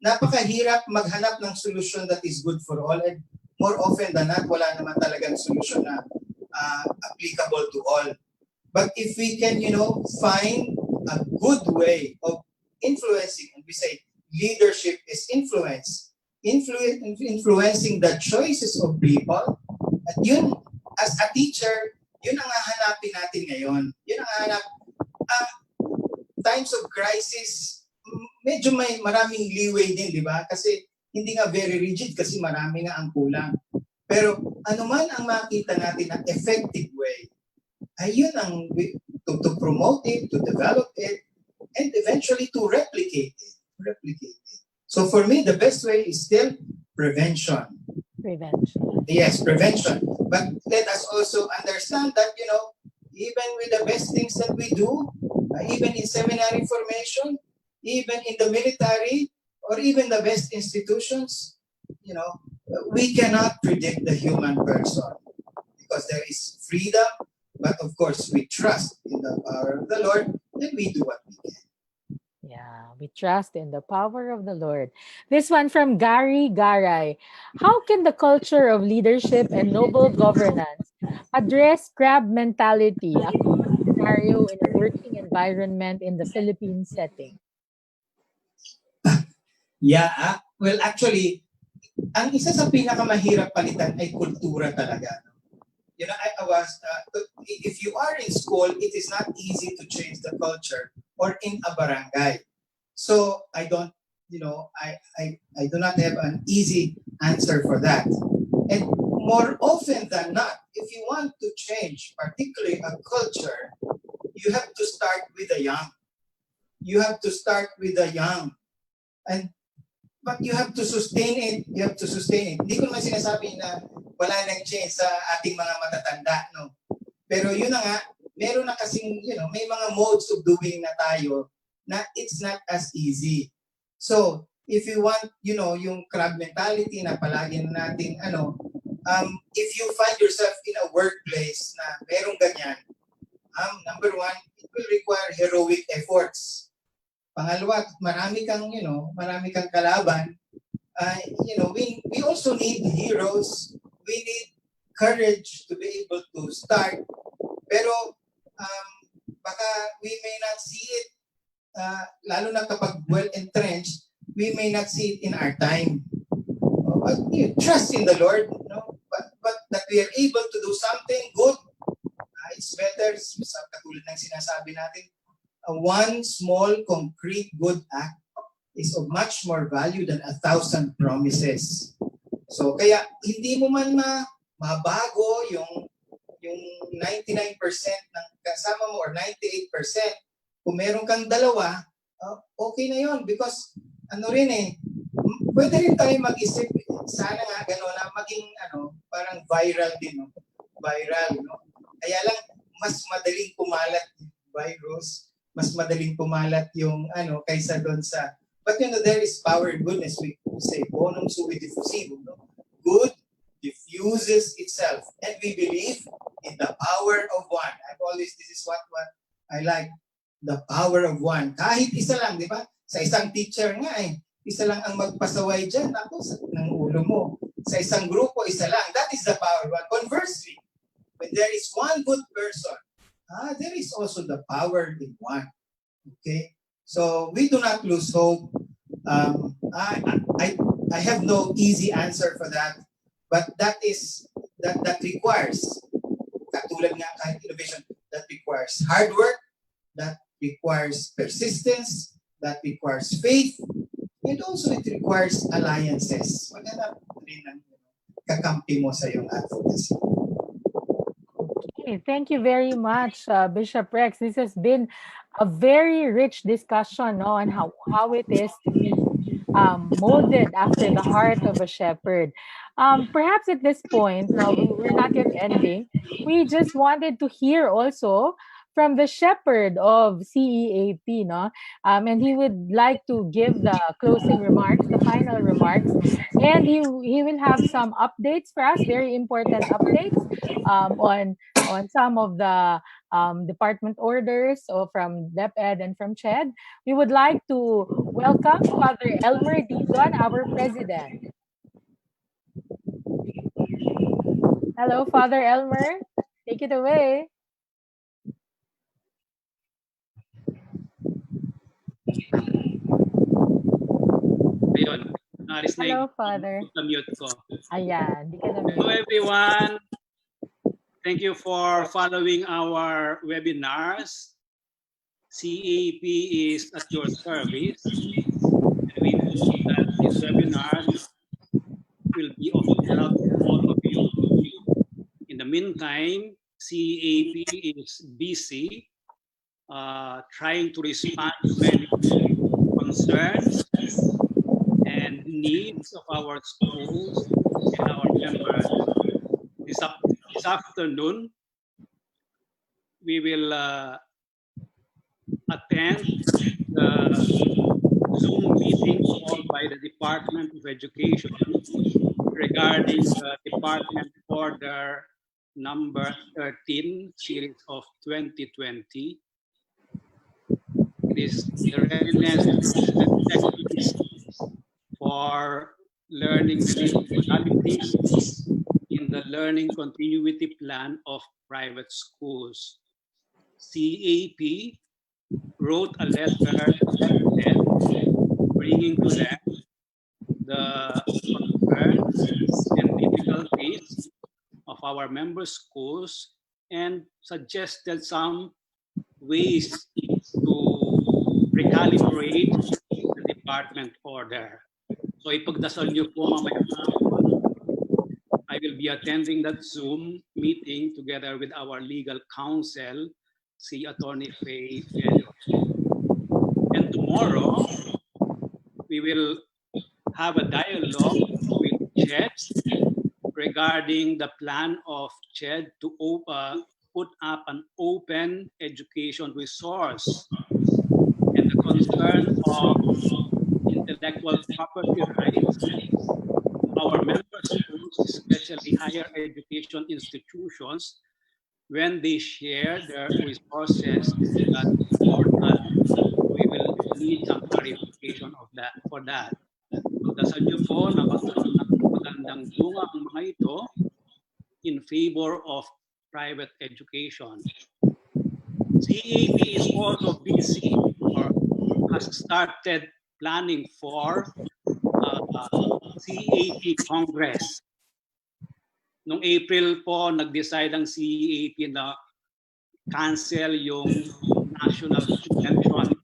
Napakahirap maghanap ng solution that is good for all. And more often than not, wala naman talagang solution na applicable to all. But if we can, find a good way of influencing, and we say leadership is influencing the choices of people, at yun, as a teacher, yun ang hahanapin natin ngayon. Yun ang hahanap. Times of crisis, medyo may maraming leeway din, di ba? Kasi hindi nga very rigid kasi marami nga ang kulang. Pero ano man ang makita natin na effective way, ay yun ang to promote it, to develop it, and eventually to replicate it. So for me, the best way is still prevention. Yes, prevention. But let us also understand that, even with the best things that we do, even in seminary formation, even in the military, or even the best institutions, we cannot predict the human person because there is freedom, but of course we trust in the power of the Lord and we do what we can. Yeah, we trust in the power of the Lord. This one from Gary Garay. How can the culture of leadership and noble governance address crab mentality, a common scenario in a working environment in the Philippine setting? Yeah, well actually, ang isa sa pinakamahirap palitan ay kultura talaga. If you are in school, it is not easy to change the culture or in a barangay. So I don't, I do not have an easy answer for that. And more often than not, if you want to change, particularly a culture, you have to start with the young. But you have to sustain it. Hindi ko naman sinasabi na wala nang change sa ating mga matatanda, no? Pero yun na nga, meron na kasing, may mga modes of doing na tayo na it's not as easy. So, if you want, yung crab mentality na palagi na natin, if you find yourself in a workplace na merong ganyan, number one, it will require heroic efforts. Pangalawa, marami kang kalaban. We also need heroes. We need courage to be able to start. Pero baka we may not see it, lalo na kapag well-entrenched, we may not see it in our time. But trust in the Lord. we are able to do something good, it's better, sa katulad ng sinasabi natin, one small concrete good act is of much more value than 1,000 promises. So kaya hindi mo man mabago yung 99% ng kasama mo or 98%, kung meron kang dalawa, okay na yon, because ano rin pwede rin tayo mag-isip, sana nga gano'n na maging parang viral din, no? Viral, no? Kaya lang mas madaling kumalat yung virus, mas madaling kumalat yung kaysa doon sa, but there is power in goodness. We say bonum sui diffusivo, no? Good diffuses itself, and we believe in the power of one. This is what I like, the power of one. Kahit isa lang, di ba? Sa isang teacher nga isa lang ang magpasaway dyan, ng ulo mo. Sa isang grupo, isa lang. That is the power of one. Conversely, when there is one good person, there is also the power in one. Okay? So we do not lose hope. I have no easy answer for that, but that requires, katulad nga kahit innovation, that requires hard work, that requires persistence, that requires faith, and also it requires alliances. Maghanap rin ng kakampi mo sa iyong advocacy. Okay, thank you very much, Bishop Rex. This has been a very rich discussion on how it is to be molded after the heart of a shepherd. Perhaps at this point, now we're not yet ending. We just wanted to hear also from the shepherd of CEAP, no? And he would like to give the closing remarks, the final remarks, and he will have some updates for us, very important updates on some of the department orders from DepEd and from CHED. We would like to welcome Father Elmer Dizon, our president. Hello, Father Elmer. Take it away. Ayun. Hello, Father. Mute ko. Ayan, di ka na Hello, everyone. Thank you for following our webinars. CEAP is at your service. And we hope that this webinar will be of help to all of you. In the meantime, CEAP is busy trying to respond to many concerns and needs of our schools and our members. This afternoon, we will attend the Zoom meeting called by the Department of Education regarding the Department Order number 13, series of 2020. It is the readiness checklist for learning related modalities in the learning continuity plan of private schools. CAP wrote a letter bringing to them the concerns and difficulties of our member schools and suggested some ways to recalibrate the department order. So ipagdasal niyo po mamaya hapon. I will be attending that Zoom meeting together with our legal counsel, si Attorney Faye Bello. And tomorrow, we will have a dialogue with CHED regarding the plan of CHED to put up an open education resource and the concern of intellectual property rights of our member schools, especially higher education institutions, when they share their resources in that portal. We will need some clarification of that. For that, magdasal niyo po na magkaroon ng magandang bunga ang mga ito in favor of private education. CAP is also busy or has started planning for CAP Congress. Noong April po, nag-decide ang CEAP na cancel yung national convention,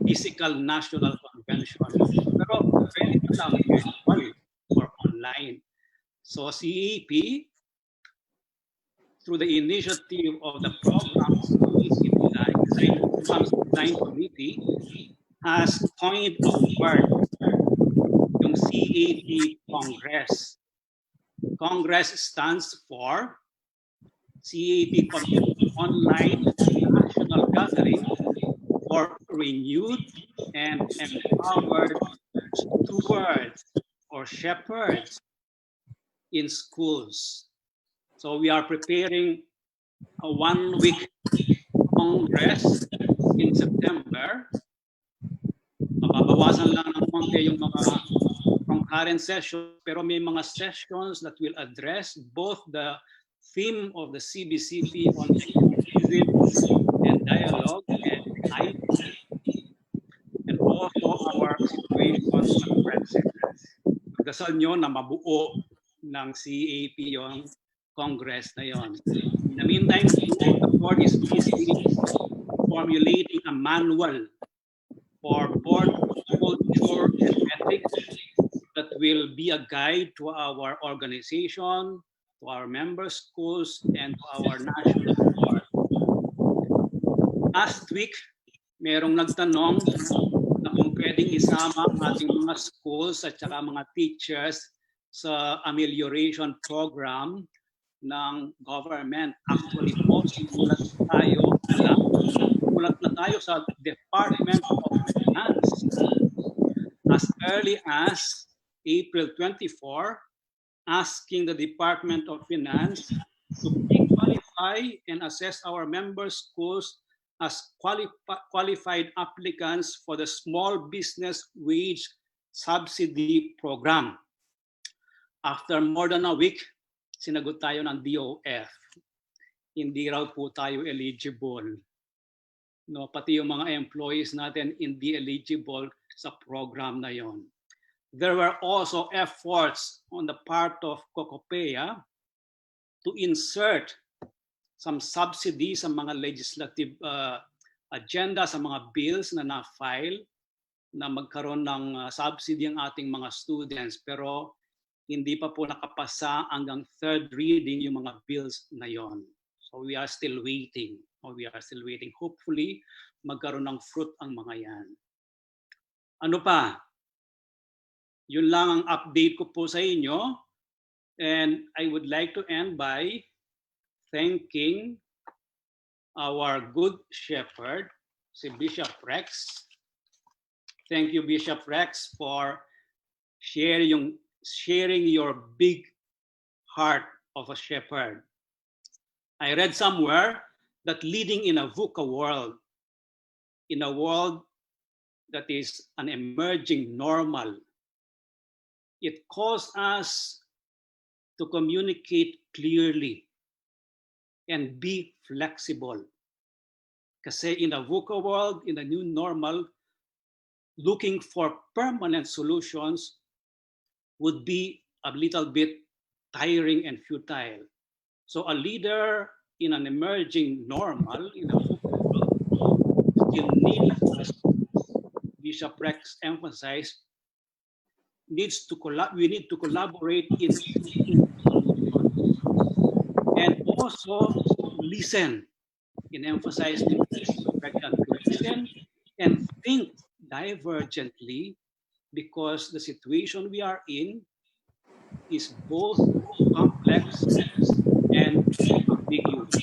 physical national convention. Pero pwede pa lang virtual or online. So CEAP, through the initiative of the Programs Design Committee, has coined a word, yung CEAP Congress. Congress stands for CEAP Online National Gathering for Renewed and Empowered Stewards or Shepherds in Schools. So we are preparing a 1-week Congress in September. Mababawasan lang ng konti yung mga concurrent sessions, pero may mga sessions that will address both the theme of the CBCP on activism and dialogue and IT, and also our situation at present. Pagdasal nyo na mabuo ng CAP yung Congress na yon. In the meantime, the board is busy formulating a manual for board culture and ethics that will be a guide to our organization, to our member schools, and to our national board. Last week, merong nagtanong na kung pwedeng isama ang ating mga schools at saka mga teachers sa amelioration program ng government. Actually po, simulat na tayo sa Department of Finance. As early as April 24, asking the Department of Finance to pre-qualify and assess our member schools as qualified applicants for the Small Business Wage Subsidy Program. After more than a week, sinagot tayo ng DOF. Hindi raw po tayo eligible. No, pati yung mga employees natin hindi eligible sa program na yon. There were also efforts on the part of COCOPEA to insert some subsidies sa mga legislative agenda, sa mga bills na na-file na magkaroon ng subsidy ang ating mga students. Pero hindi pa po nakapasa hanggang third reading yung mga bills na yon. So we are still waiting. Hopefully, magkaroon ng fruit ang mga yan. Ano pa? Yun lang ang update ko po sa inyo. And I would like to end by thanking our good shepherd, si Bishop Rex. Thank you, Bishop Rex, for sharing your big heart of a shepherd. I read somewhere that leading in a VUCA world, in a world that is an emerging normal, it calls us to communicate clearly and be flexible. Kasi in a VUCA world, in a new normal, looking for permanent solutions would be a little bit tiring and futile. So a leader in an emerging normal, in a VUCA world, still needs, as Bishop Rex emphasized, we need to collaborate in and also listen, in emphasizing to listen and think divergently, because the situation we are in is both complex and ambiguous.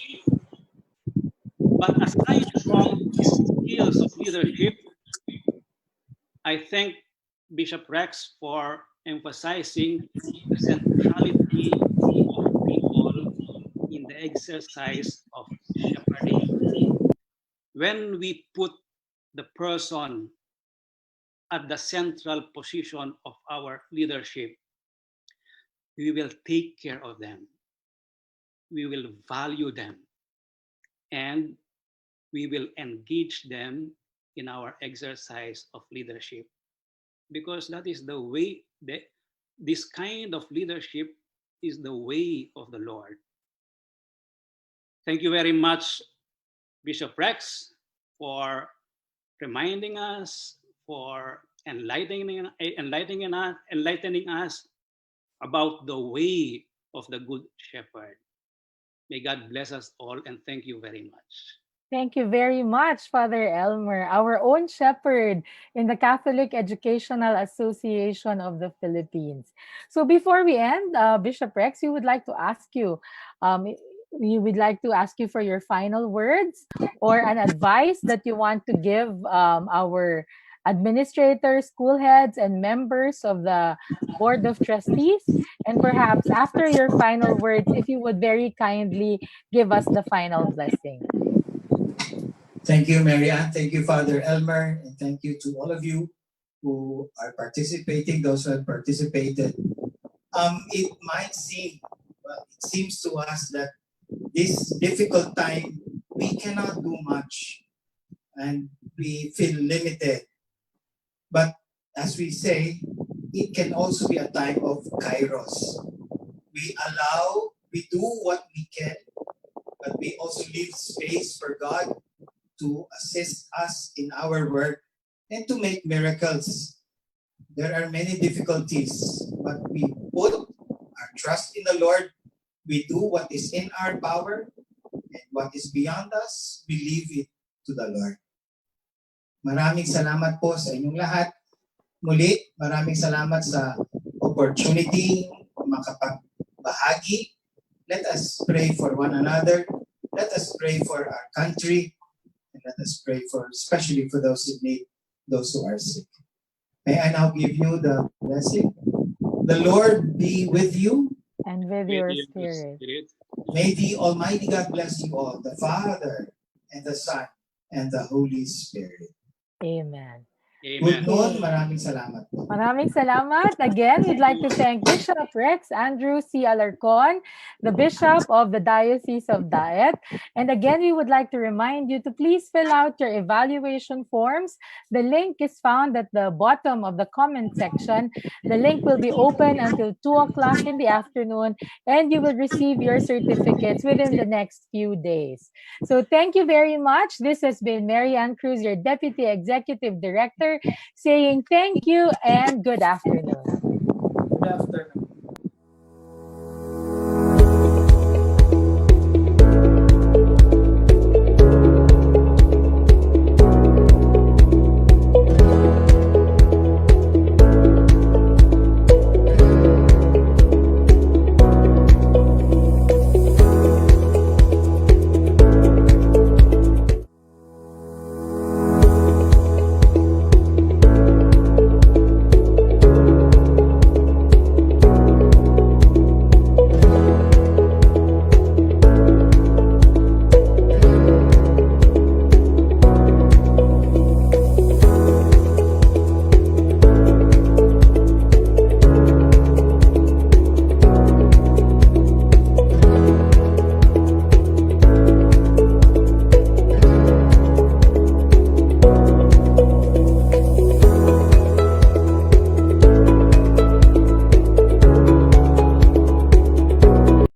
But aside from skills of leadership, I thank Bishop Rex for emphasizing the centrality of people in the exercise of shepherding. When we put the person at the central position of our leadership, we will take care of them. We will value them. And we will engage them in our exercise of leadership. Because that is the way that this kind of leadership is the way of the Lord. Thank you very much, Bishop Rex, for reminding us, for enlightening us about the way of the Good Shepherd. May God bless us all, and thank you very much. Thank you very much, Father Elmer, our own shepherd in the Catholic Educational Association of the Philippines. So before we end, Bishop Rex, um, we would like to ask you for your final words or an advice that you want to give our administrators, school heads, and members of the Board of Trustees. And perhaps after your final words, if you would very kindly give us the final blessing. Thank you, Mary Ann. Thank you, Father Elmer. And thank you to all of you who are participating, those who have participated. It might seem, well, it seems to us that this difficult time, we cannot do much and we feel limited. But as we say, it can also be a time of kairos. We do what we can, but we also leave space for God to assist us in our work and to make miracles. There are many difficulties, but we put our trust in the Lord. We do what is in our power, and what is beyond us, we leave it to the Lord. Maraming salamat po sa inyong lahat. Muli, maraming salamat sa opportunity makapagbahagi. Let us pray for one another. Let us pray for our country. And let us pray for, especially for those in need, those who are sick. May I now give you the blessing. The Lord be with you. And with your spirit. May the Almighty God bless you all, the Father, and the Son, and the Holy Spirit. Amen. Good noon, maraming salamat po. Maraming salamat. Again, we'd like to thank Bishop Rex Andrew C. Alarcon, the Bishop of the Diocese of Daet. And again, we would like to remind you to please fill out your evaluation forms. The link is found at the bottom of the comment section. The link will be open until 2 o'clock in the afternoon, and you will receive your certificates within the next few days. So thank you very much. This has been Mary Ann Cruz, your Deputy Executive Director, saying thank you and good afternoon. Good afternoon.